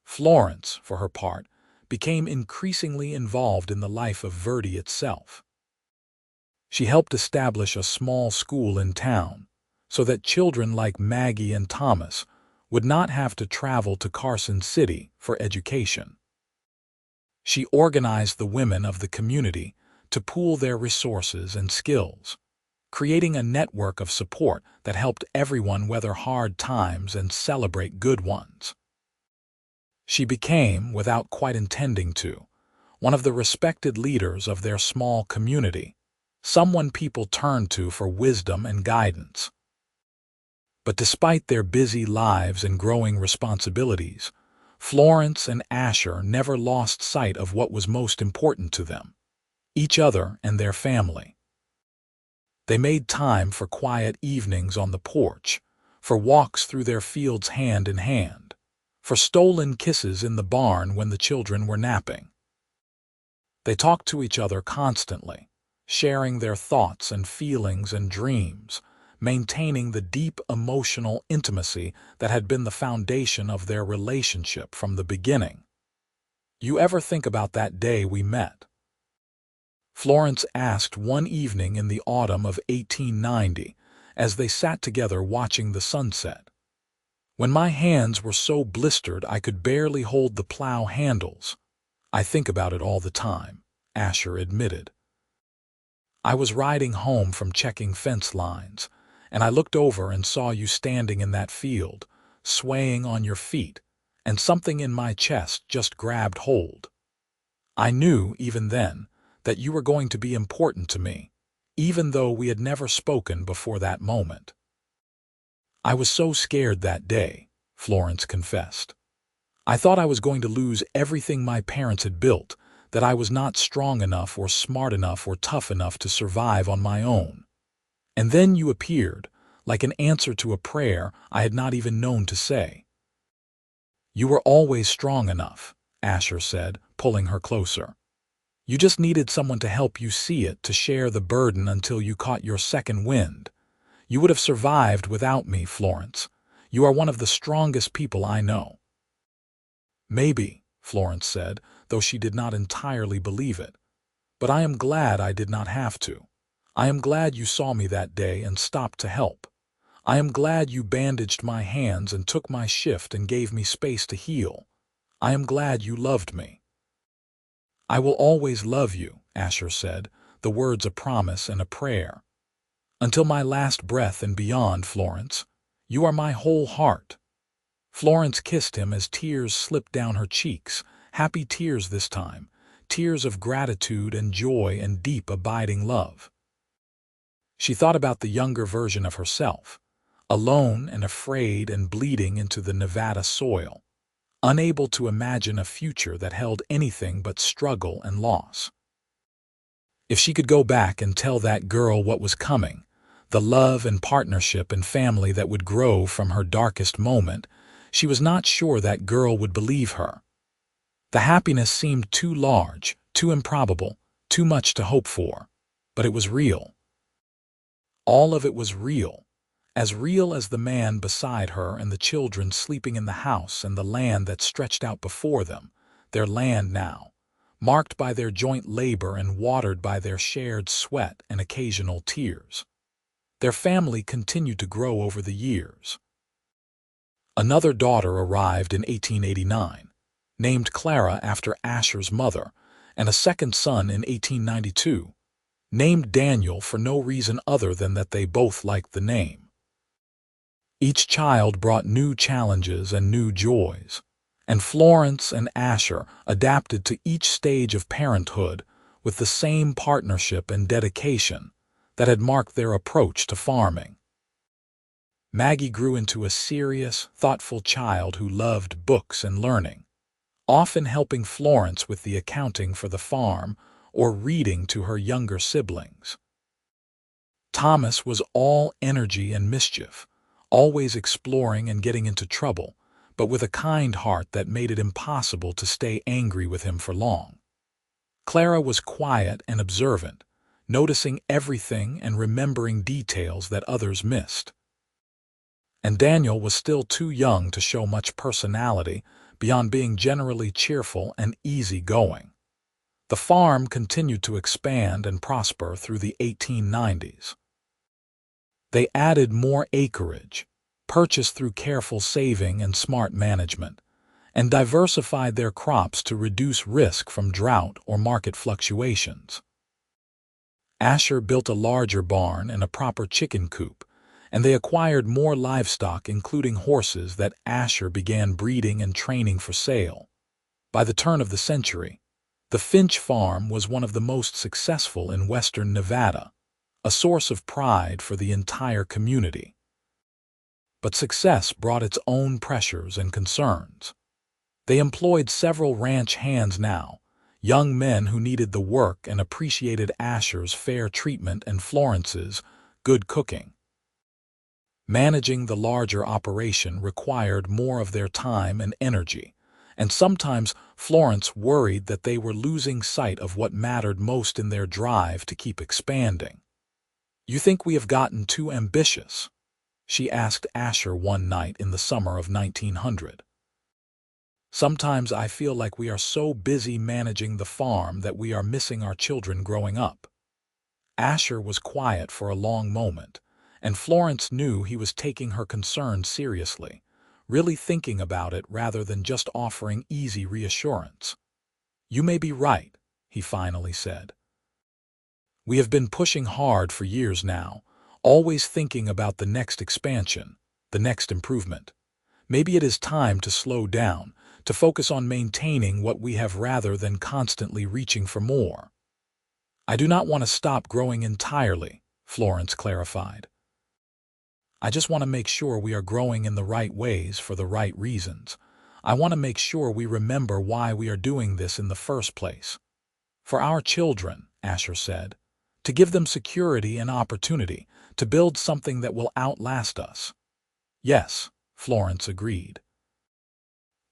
Florence, for her part, became increasingly involved in the life of Verdi itself. She helped establish a small school in town, so that children like Maggie and Thomas would not have to travel to Carson City for education. She organized the women of the community to pool their resources and skills, creating a network of support that helped everyone weather hard times and celebrate good ones. She became, without quite intending to, one of the respected leaders of their small community, someone people turned to for wisdom and guidance. But despite their busy lives and growing responsibilities, Florence and Asher never lost sight of what was most important to them: each other and their family. They made time for quiet evenings on the porch, for walks through their fields hand in hand, for stolen kisses in the barn when the children were napping. They talked to each other constantly, sharing their thoughts and feelings and dreams, maintaining the deep emotional intimacy that had been the foundation of their relationship from the beginning. "You ever think about that day we met?" Florence asked one evening in the autumn of 1890 as they sat together watching the sunset. "When my hands were so blistered I could barely hold the plow handles. I think about it all the time," Asher admitted. "I was riding home from checking fence lines, and I looked over and saw you standing in that field, swaying on your feet, and something in my chest just grabbed hold. I knew, even then, that you were going to be important to me, even though we had never spoken before that moment. "I was so scared that day," Florence confessed. "I thought I was going to lose everything my parents had built, that I was not strong enough or smart enough or tough enough to survive on my own. And then you appeared, like an answer to a prayer I had not even known to say." "You were always strong enough," Asher said, pulling her closer. "You just needed someone to help you see it, to share the burden until you caught your second wind. You would have survived without me, Florence. You are one of the strongest people I know." "Maybe," Florence said, though she did not entirely believe it. "But I am glad I did not have to. I am glad you saw me that day and stopped to help. I am glad you bandaged my hands and took my shift and gave me space to heal. I am glad you loved me." "I will always love you," Asher said, the words a promise and a prayer. "Until my last breath and beyond, Florence. You are my whole heart." Florence kissed him as tears slipped down her cheeks, happy tears this time, tears of gratitude and joy and deep abiding love. She thought about the younger version of herself, alone and afraid and bleeding into the Nevada soil, unable to imagine a future that held anything but struggle and loss. If she could go back and tell that girl what was coming, the love and partnership and family that would grow from her darkest moment, she was not sure that girl would believe her. The happiness seemed too large, too improbable, too much to hope for, but it was real. All of it was real as the man beside her and the children sleeping in the house and the land that stretched out before them, their land now, marked by their joint labor and watered by their shared sweat and occasional tears. Their family continued to grow over the years. Another daughter arrived in 1889, named Clara after Asher's mother, and a second son in 1892, named Daniel for no reason other than that they both liked the name. Each child brought new challenges and new joys, and Florence and Asher adapted to each stage of parenthood with the same partnership and dedication that had marked their approach to farming. Maggie grew into a serious, thoughtful child who loved books and learning, often helping Florence with the accounting for the farm or reading to her younger siblings. Thomas was all energy and mischief, always exploring and getting into trouble, but with a kind heart that made it impossible to stay angry with him for long. Clara was quiet and observant, noticing everything and remembering details that others missed. And Daniel was still too young to show much personality beyond being generally cheerful and easygoing. The farm continued to expand and prosper through the 1890s. They added more acreage, purchased through careful saving and smart management, and diversified their crops to reduce risk from drought or market fluctuations. Asher built a larger barn and a proper chicken coop, and they acquired more livestock, including horses that Asher began breeding and training for sale. By the turn of the century, the Finch farm was one of the most successful in western Nevada, a source of pride for the entire community. But success brought its own pressures and concerns. They employed several ranch hands now, young men who needed the work and appreciated Asher's fair treatment and Florence's good cooking. Managing the larger operation required more of their time and energy, and sometimes Florence worried that they were losing sight of what mattered most in their drive to keep expanding. "You think we have gotten too ambitious?" she asked Asher one night in the summer of 1900. "Sometimes I feel like we are so busy managing the farm that we are missing our children growing up." Asher was quiet for a long moment, and Florence knew he was taking her concern seriously, really thinking about it rather than just offering easy reassurance. "You may be right," he finally said. "We have been pushing hard for years now, always thinking about the next expansion, the next improvement. Maybe it is time to slow down, to focus on maintaining what we have rather than constantly reaching for more." I do not want to stop growing entirely, Florence clarified. I just want to make sure we are growing in the right ways for the right reasons. I want to make sure we remember why we are doing this in the first place. For our children, Asher said, to give them security and opportunity, to build something that will outlast us. Yes, Florence agreed.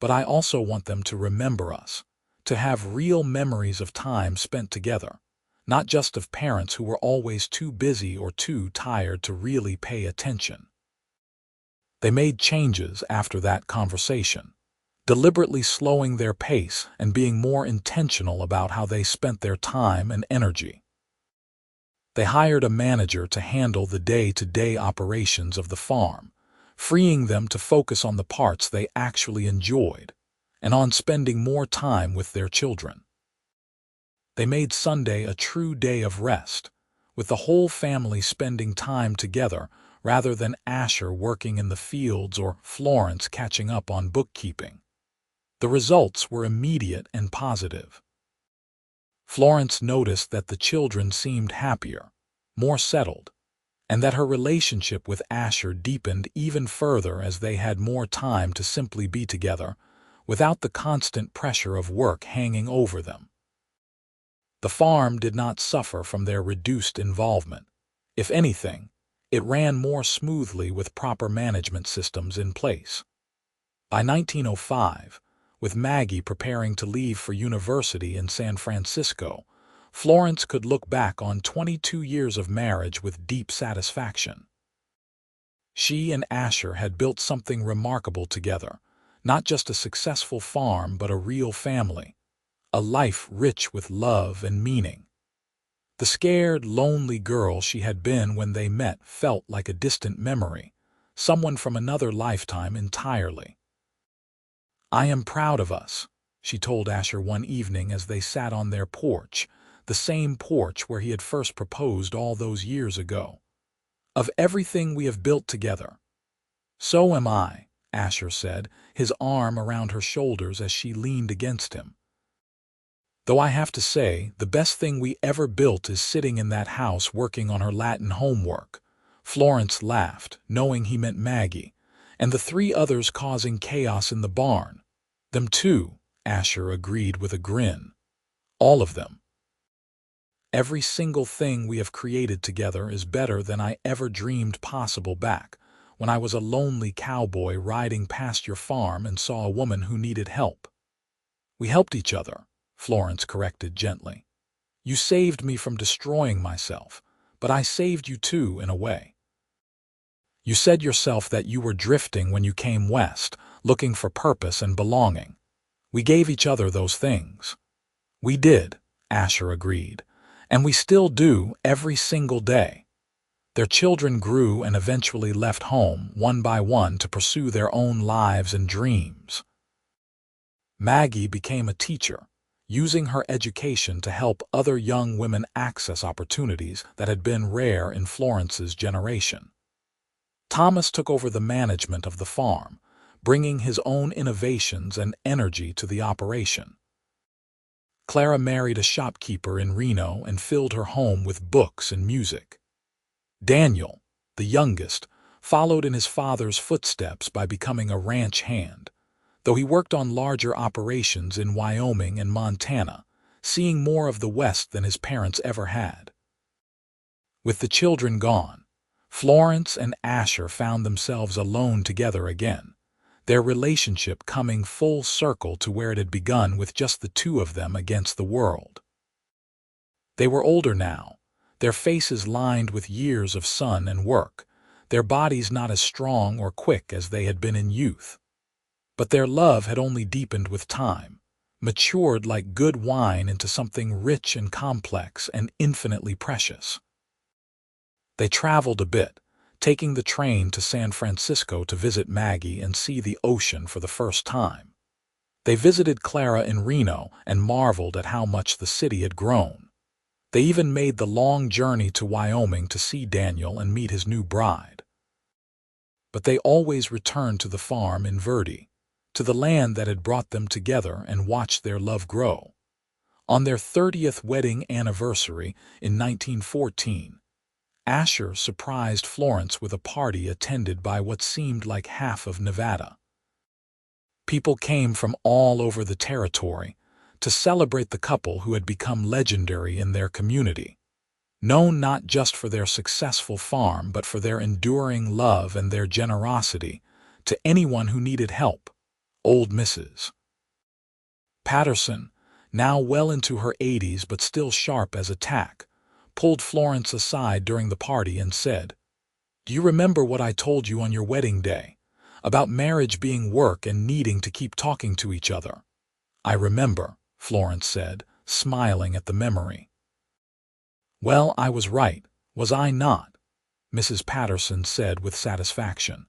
But I also want them to remember us, to have real memories of time spent together, not just of parents who were always too busy or too tired to really pay attention. They made changes after that conversation, deliberately slowing their pace and being more intentional about how they spent their time and energy. They hired a manager to handle the day-to-day operations of the farm, freeing them to focus on the parts they actually enjoyed and on spending more time with their children. They made Sunday a true day of rest, with the whole family spending time together rather than Asher working in the fields or Florence catching up on bookkeeping. The results were immediate and positive. Florence noticed that the children seemed happier, more settled, and that her relationship with Asher deepened even further as they had more time to simply be together, without the constant pressure of work hanging over them. The farm did not suffer from their reduced involvement. If anything, it ran more smoothly with proper management systems in place. By 1905, with Maggie preparing to leave for university in San Francisco, Florence could look back on 22 years of marriage with deep satisfaction. She and Asher had built something remarkable together, not just a successful farm but a real family, a life rich with love and meaning. The scared, lonely girl she had been when they met felt like a distant memory, someone from another lifetime entirely. "I am proud of us," she told Asher one evening as they sat on their porch, the same porch where he had first proposed all those years ago. "Of everything we have built together." "So am I," Asher said, his arm around her shoulders as she leaned against him. "Though I have to say, the best thing we ever built is sitting in that house working on her Latin homework." Florence laughed, knowing he meant Maggie, "and the 3 others causing chaos in the barn." "Them too," Asher agreed with a grin. "All of them. Every single thing we have created together is better than I ever dreamed possible back when I was a lonely cowboy riding past your farm and saw a woman who needed help." "We helped each other," Florence corrected gently. "You saved me from destroying myself, but I saved you too in a way. You said yourself that you were drifting when you came west, looking for purpose and belonging. We gave each other those things." "We did," Asher agreed, "and we still do every single day." Their children grew and eventually left home one by one to pursue their own lives and dreams. Maggie became a teacher, using her education to help other young women access opportunities that had been rare in Florence's generation. Thomas took over the management of the farm, bringing his own innovations and energy to the operation. Clara married a shopkeeper in Reno and filled her home with books and music. Daniel, the youngest, followed in his father's footsteps by becoming a ranch hand, though he worked on larger operations in Wyoming and Montana, seeing more of the West than his parents ever had. With the children gone, Florence and Asher found themselves alone together again, their relationship coming full circle to where it had begun with just the 2 of them against the world. They were older now, their faces lined with years of sun and work, their bodies not as strong or quick as they had been in youth. But their love had only deepened with time, matured like good wine into something rich and complex and infinitely precious. They traveled a bit, taking the train to San Francisco to visit Maggie and see the ocean for the first time. They visited Clara in Reno and marveled at how much the city had grown. They even made the long journey to Wyoming to see Daniel and meet his new bride. But they always returned to the farm in Verde, to the land that had brought them together and watched their love grow. On their 30th wedding anniversary in 1914, Asher surprised Florence with a party attended by what seemed like half of Nevada. People came from all over the territory to celebrate the couple who had become legendary in their community, known not just for their successful farm but for their enduring love and their generosity to anyone who needed help. Old Mrs. Patterson, now well into her 80s but still sharp as a tack, pulled Florence aside during the party and said, "Do you remember what I told you on your wedding day, about marriage being work and needing to keep talking to each other?" "I remember," Florence said, smiling at the memory. "Well, I was right, was I not?" Mrs. Patterson said with satisfaction.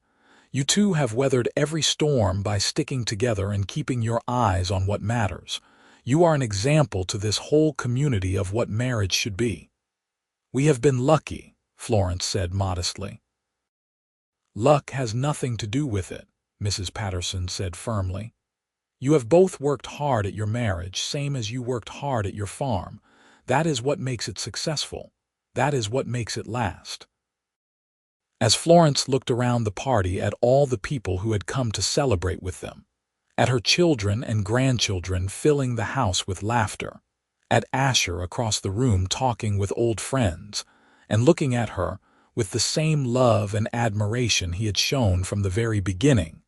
"You two have weathered every storm by sticking together and keeping your eyes on what matters. You are an example to this whole community of what marriage should be." "We have been lucky," Florence said modestly. "Luck has nothing to do with it," Mrs. Patterson said firmly. "You have both worked hard at your marriage, same as you worked hard at your farm. That is what makes it successful. That is what makes it last." As Florence looked around the party at all the people who had come to celebrate with them, at her children and grandchildren filling the house with laughter, at Asher across the room talking with old friends, and looking at her with the same love and admiration he had shown from the very beginning,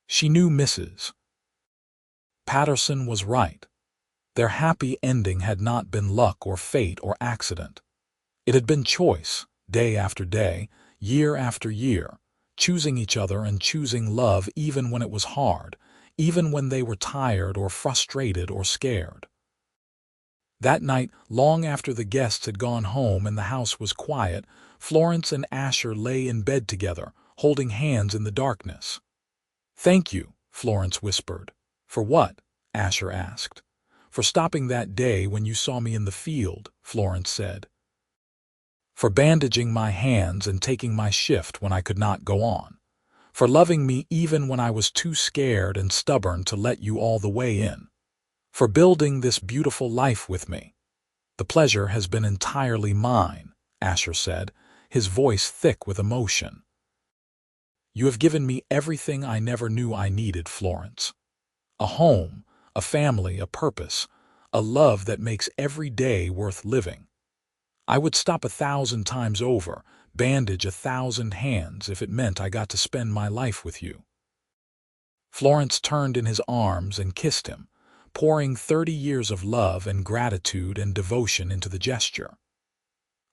she knew Mrs. Patterson was right. Their happy ending had not been luck or fate or accident. It had been choice, day after day, year after year, choosing each other and choosing love even when it was hard, even when they were tired or frustrated or scared. That night, long after the guests had gone home and the house was quiet, Florence and Asher lay in bed together, holding hands in the darkness. "Thank you," Florence whispered. "For what?" Asher asked. "For stopping that day when you saw me in the field," Florence said. "For bandaging my hands and taking my shift when I could not go on. For loving me even when I was too scared and stubborn to let you all the way in. For building this beautiful life with me. The pleasure has been entirely mine," Asher said, his voice thick with emotion. "You have given me everything I never knew I needed, Florence. A home, a family, a purpose, a love that makes every day worth living. I would stop 1,000 times over, bandage 1,000 hands if it meant I got to spend my life with you." Florence turned in his arms and kissed him, pouring 30 years of love and gratitude and devotion into the gesture.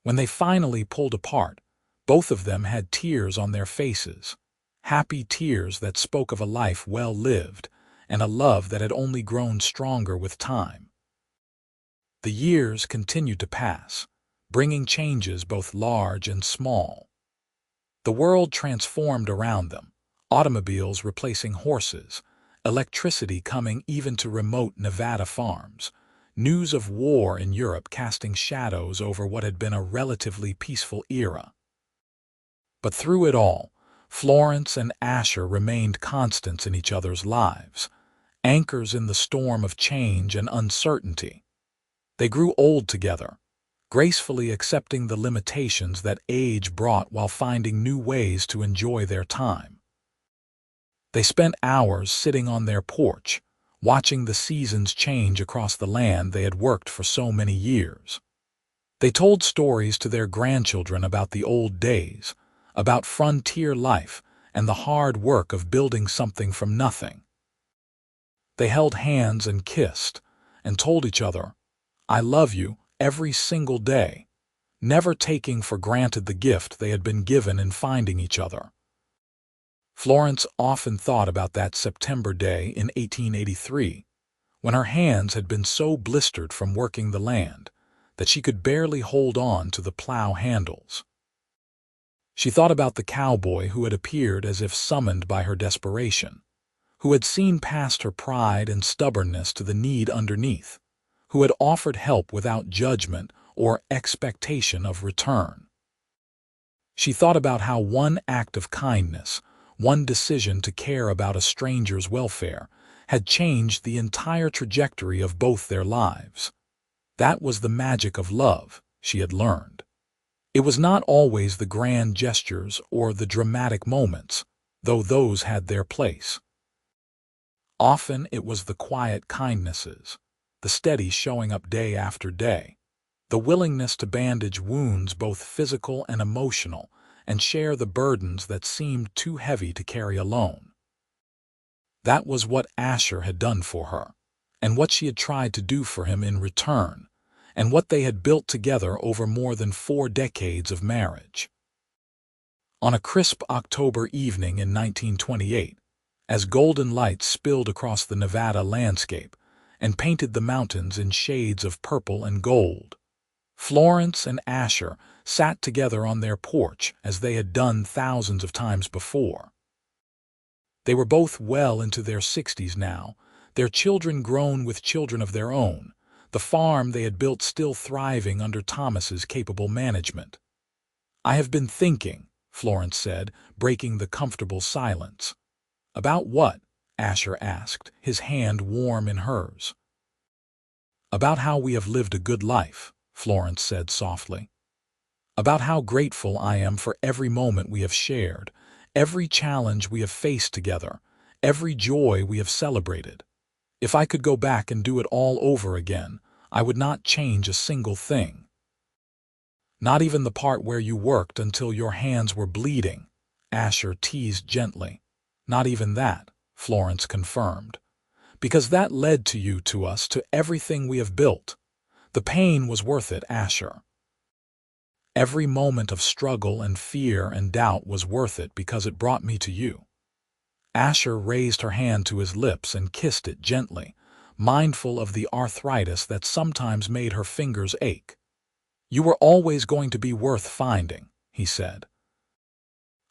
When they finally pulled apart, both of them had tears on their faces, happy tears that spoke of a life well lived and a love that had only grown stronger with time. The years continued to pass, bringing changes both large and small. The world transformed around them, automobiles replacing horses, electricity coming even to remote Nevada farms, news of war in Europe casting shadows over what had been a relatively peaceful era. But through it all, Florence and Asher remained constants in each other's lives, anchors in the storm of change and uncertainty. They grew old together, gracefully accepting the limitations that age brought while finding new ways to enjoy their time. They spent hours sitting on their porch, watching the seasons change across the land they had worked for so many years. They told stories to their grandchildren about the old days, about frontier life and the hard work of building something from nothing. They held hands and kissed, and told each other, "I love you," every single day, never taking for granted the gift they had been given in finding each other. Florence often thought about that September day in 1883, when her hands had been so blistered from working the land that she could barely hold on to the plow handles. She thought about the cowboy who had appeared as if summoned by her desperation, who had seen past her pride and stubbornness to the need underneath, who had offered help without judgment or expectation of return. She thought about how one act of kindness, one decision to care about a stranger's welfare, had changed the entire trajectory of both their lives. That was the magic of love, she had learned. It was not always the grand gestures or the dramatic moments, though those had their place. Often it was the quiet kindnesses, the steady showing up day after day, the willingness to bandage wounds both physical and emotional and share the burdens that seemed too heavy to carry alone. That was what Asher had done for her, and what she had tried to do for him in return, and what they had built together over more than 4 decades of marriage. On a crisp October evening in 1928, as golden light spilled across the Nevada landscape and painted the mountains in shades of purple and gold, Florence and Asher sat together on their porch as they had done thousands of times before. They were both well into their 60s now, their children grown with children of their own, the farm they had built still thriving under Thomas's capable management. "I have been thinking," Florence said, breaking the comfortable silence. "About what?" Asher asked, his hand warm in hers. "About how we have lived a good life," Florence said softly. "About how grateful I am for every moment we have shared, every challenge we have faced together, every joy we have celebrated. If I could go back and do it all over again, I would not change a single thing." "Not even the part where you worked until your hands were bleeding," Asher teased gently. "Not even that," Florence confirmed. "Because that led to us, to everything we have built. The pain was worth it, Asher. Every moment of struggle and fear and doubt was worth it because it brought me to you." Asher raised her hand to his lips and kissed it gently, mindful of the arthritis that sometimes made her fingers ache. "You were always going to be worth finding," he said.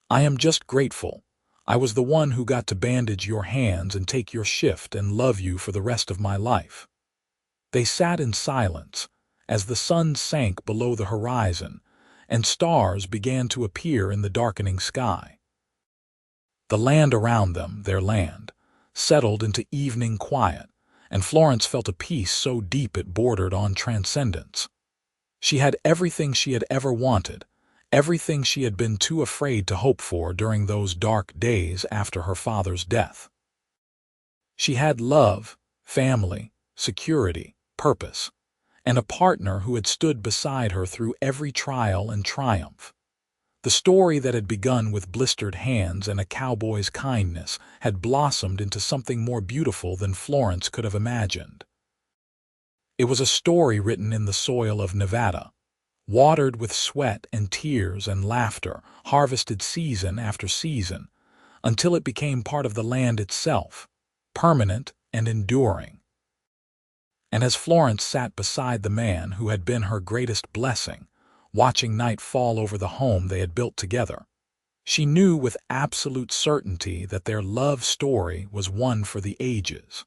"I am just grateful. I was the one who got to bandage your hands and take your shift and love you for the rest of my life." They sat in silence as the sun sank below the horizon and stars began to appear in the darkening sky. The land around them, their land, settled into evening quiet, and Florence felt a peace so deep it bordered on transcendence. She had everything she had ever wanted, everything she had been too afraid to hope for during those dark days after her father's death. She had love, family, security, purpose, and a partner who had stood beside her through every trial and triumph. The story that had begun with blistered hands and a cowboy's kindness had blossomed into something more beautiful than Florence could have imagined. It was a story written in the soil of Nevada, watered with sweat and tears and laughter, harvested season after season, until it became part of the land itself, permanent and enduring. And as Florence sat beside the man who had been her greatest blessing, watching night fall over the home they had built together, she knew with absolute certainty that their love story was one for the ages.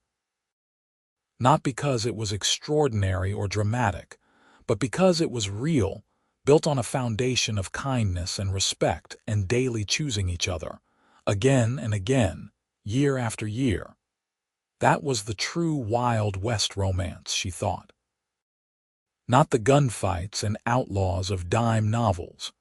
Not because it was extraordinary or dramatic, but because it was real, built on a foundation of kindness and respect and daily choosing each other, again and again, year after year. That was the true Wild West romance, she thought. Not the gunfights and outlaws of dime novels,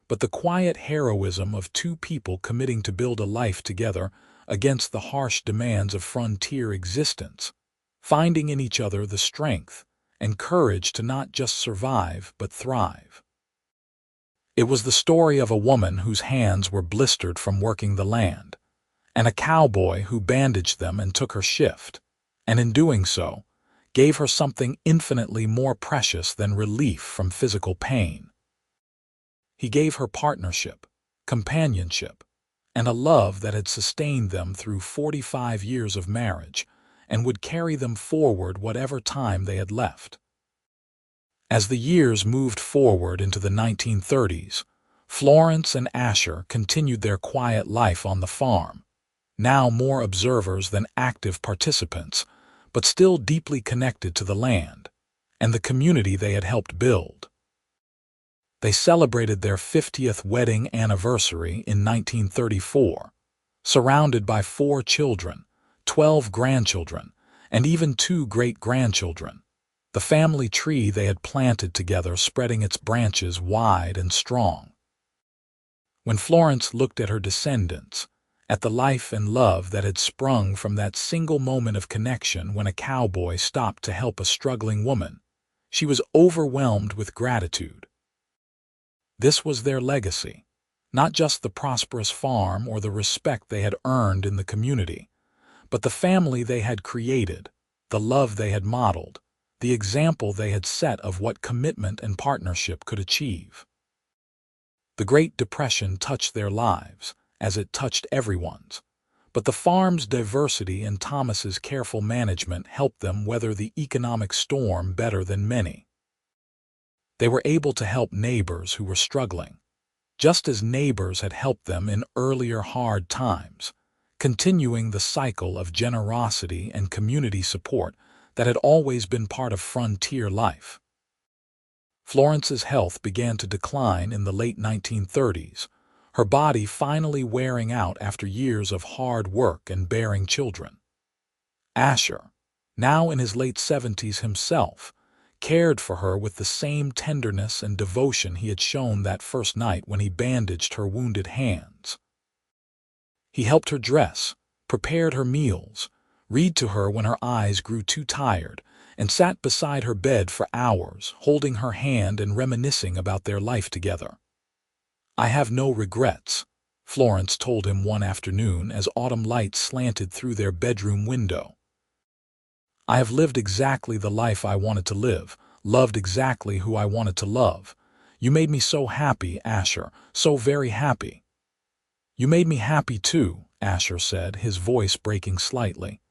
but the quiet heroism of two people committing to build a life together against the harsh demands of frontier existence, finding in each other the strength and courage to not just survive but thrive. It was the story of a woman whose hands were blistered from working the land, and a cowboy who bandaged them and took her shift, and in doing so, gave her something infinitely more precious than relief from physical pain. He gave her partnership, companionship, and a love that had sustained them through 45 years of marriage and would carry them forward whatever time they had left. As the years moved forward into the 1930s, Florence and Asher continued their quiet life on the farm, now more observers than active participants, but still deeply connected to the land and the community they had helped build. They celebrated their 50th wedding anniversary in 1934, surrounded by 4 children, 12 grandchildren, and even 2 great-grandchildren. the family tree they had planted together spreading its branches wide and strong. When Florence looked at her descendants, at the life and love that had sprung from that single moment of connection when a cowboy stopped to help a struggling woman, she was overwhelmed with gratitude. This was their legacy, not just the prosperous farm or the respect they had earned in the community, but the family they had created, the love they had modeled, the example they had set of what commitment and partnership could achieve. The Great Depression touched their lives, as it touched everyone's, but the farm's diversity and Thomas's careful management helped them weather the economic storm better than many. They were able to help neighbors who were struggling, just as neighbors had helped them in earlier hard times, continuing the cycle of generosity and community support that had always been part of frontier life. Florence's health began to decline in the late 1930s, her body finally wearing out after years of hard work and bearing children. Asher, now in his late 70s himself, cared for her with the same tenderness and devotion he had shown that first night when he bandaged her wounded hands. He helped her dress, prepared her meals, read to her when her eyes grew too tired, and sat beside her bed for hours, holding her hand and reminiscing about their life together. "I have no regrets," Florence told him one afternoon as autumn light slanted through their bedroom window. "I have lived exactly the life I wanted to live, loved exactly who I wanted to love. You made me so happy, Asher, so very happy." "You made me happy too," Asher said, his voice breaking slightly.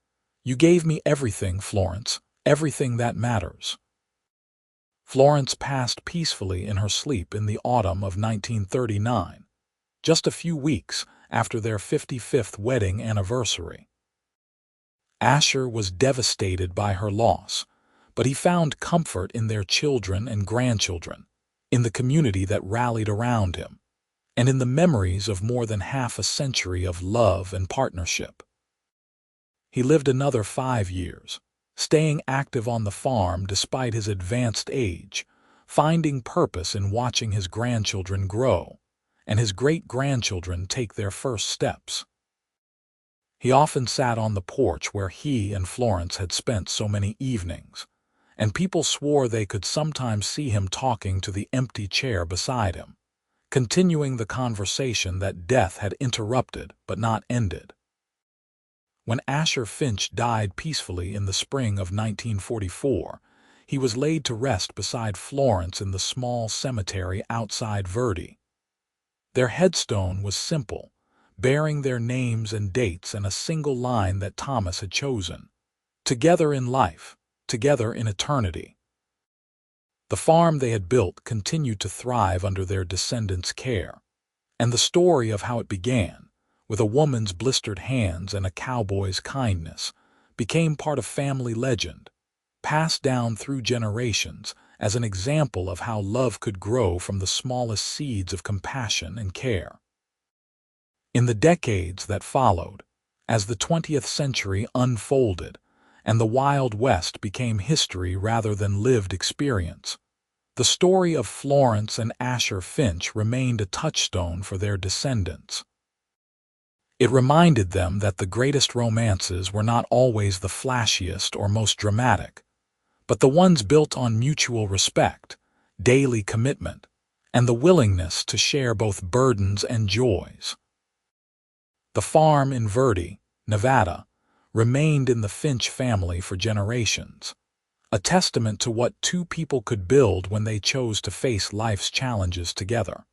"You gave me everything, Florence, everything that matters." Florence passed peacefully in her sleep in the autumn of 1939, just a few weeks after their 55th wedding anniversary. Asher was devastated by her loss, but he found comfort in their children and grandchildren, in the community that rallied around him, and in the memories of more than half a century of love and partnership. He lived another 5 years, staying active on the farm despite his advanced age, finding purpose in watching his grandchildren grow, and his great-grandchildren take their first steps. He often sat on the porch where he and Florence had spent so many evenings, and people swore they could sometimes see him talking to the empty chair beside him, continuing the conversation that death had interrupted but not ended. When Asher Finch died peacefully in the spring of 1944, he was laid to rest beside Florence in the small cemetery outside Verdi. Their headstone was simple, bearing their names and dates and a single line that Thomas had chosen: "Together in life, together in eternity." The farm they had built continued to thrive under their descendants' care, and the story of how it began, with a woman's blistered hands and a cowboy's kindness, became part of family legend, passed down through generations as an example of how love could grow from the smallest seeds of compassion and care. In the decades that followed, as the 20th century unfolded and the Wild West became history rather than lived experience, the story of Florence and Asher Finch remained a touchstone for their descendants. It reminded them that the greatest romances were not always the flashiest or most dramatic, but the ones built on mutual respect, daily commitment, and the willingness to share both burdens and joys. The farm in Verdi, Nevada, remained in the Finch family for generations, a testament to what two people could build when they chose to face life's challenges together.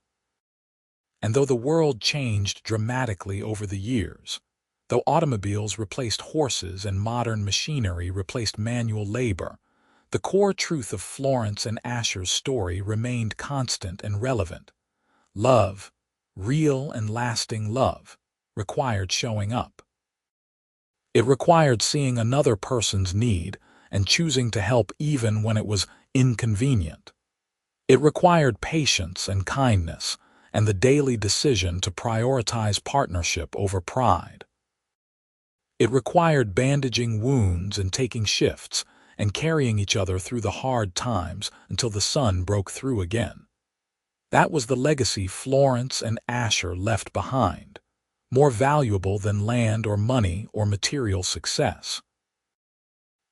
And though the world changed dramatically over the years, though automobiles replaced horses and modern machinery replaced manual labor, the core truth of Florence and Asher's story remained constant and relevant. Love, real and lasting love, required showing up. It required seeing another person's need and choosing to help even when it was inconvenient. It required patience and kindness, and the daily decision to prioritize partnership over pride. It required bandaging wounds and taking shifts, and carrying each other through the hard times until the sun broke through again. That was the legacy Florence and Asher left behind, more valuable than land or money or material success.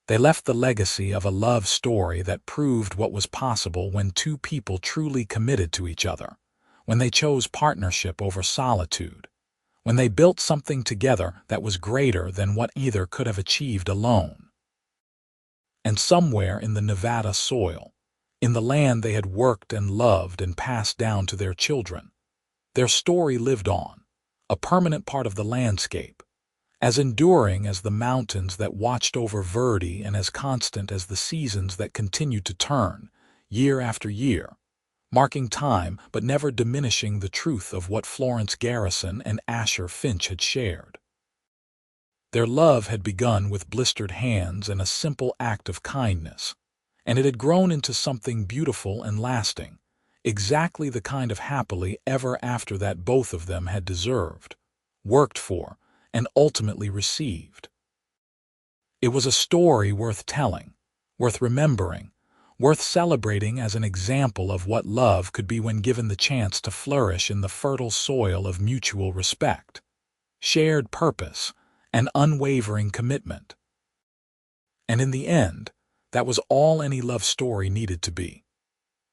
They left the legacy of a love story that proved what was possible when two people truly committed to each other, when they chose partnership over solitude, when they built something together that was greater than what either could have achieved alone. And somewhere in the Nevada soil, in the land they had worked and loved and passed down to their children, their story lived on, a permanent part of the landscape, as enduring as the mountains that watched over Verde and as constant as the seasons that continued to turn, year after year, marking time but never diminishing the truth of what Florence Garrison and Asher Finch had shared. Their love had begun with blistered hands and a simple act of kindness, and it had grown into something beautiful and lasting, exactly the kind of happily ever after that both of them had deserved, worked for, and ultimately received. It was a story worth telling, worth remembering, worth celebrating as an example of what love could be when given the chance to flourish in the fertile soil of mutual respect, shared purpose, and unwavering commitment. And in the end, that was all any love story needed to be.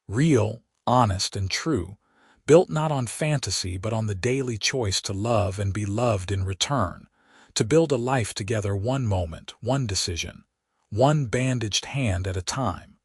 Real, honest, and true, built not on fantasy but on the daily choice to love and be loved in return, to build a life together one moment, one decision, one bandaged hand at a time.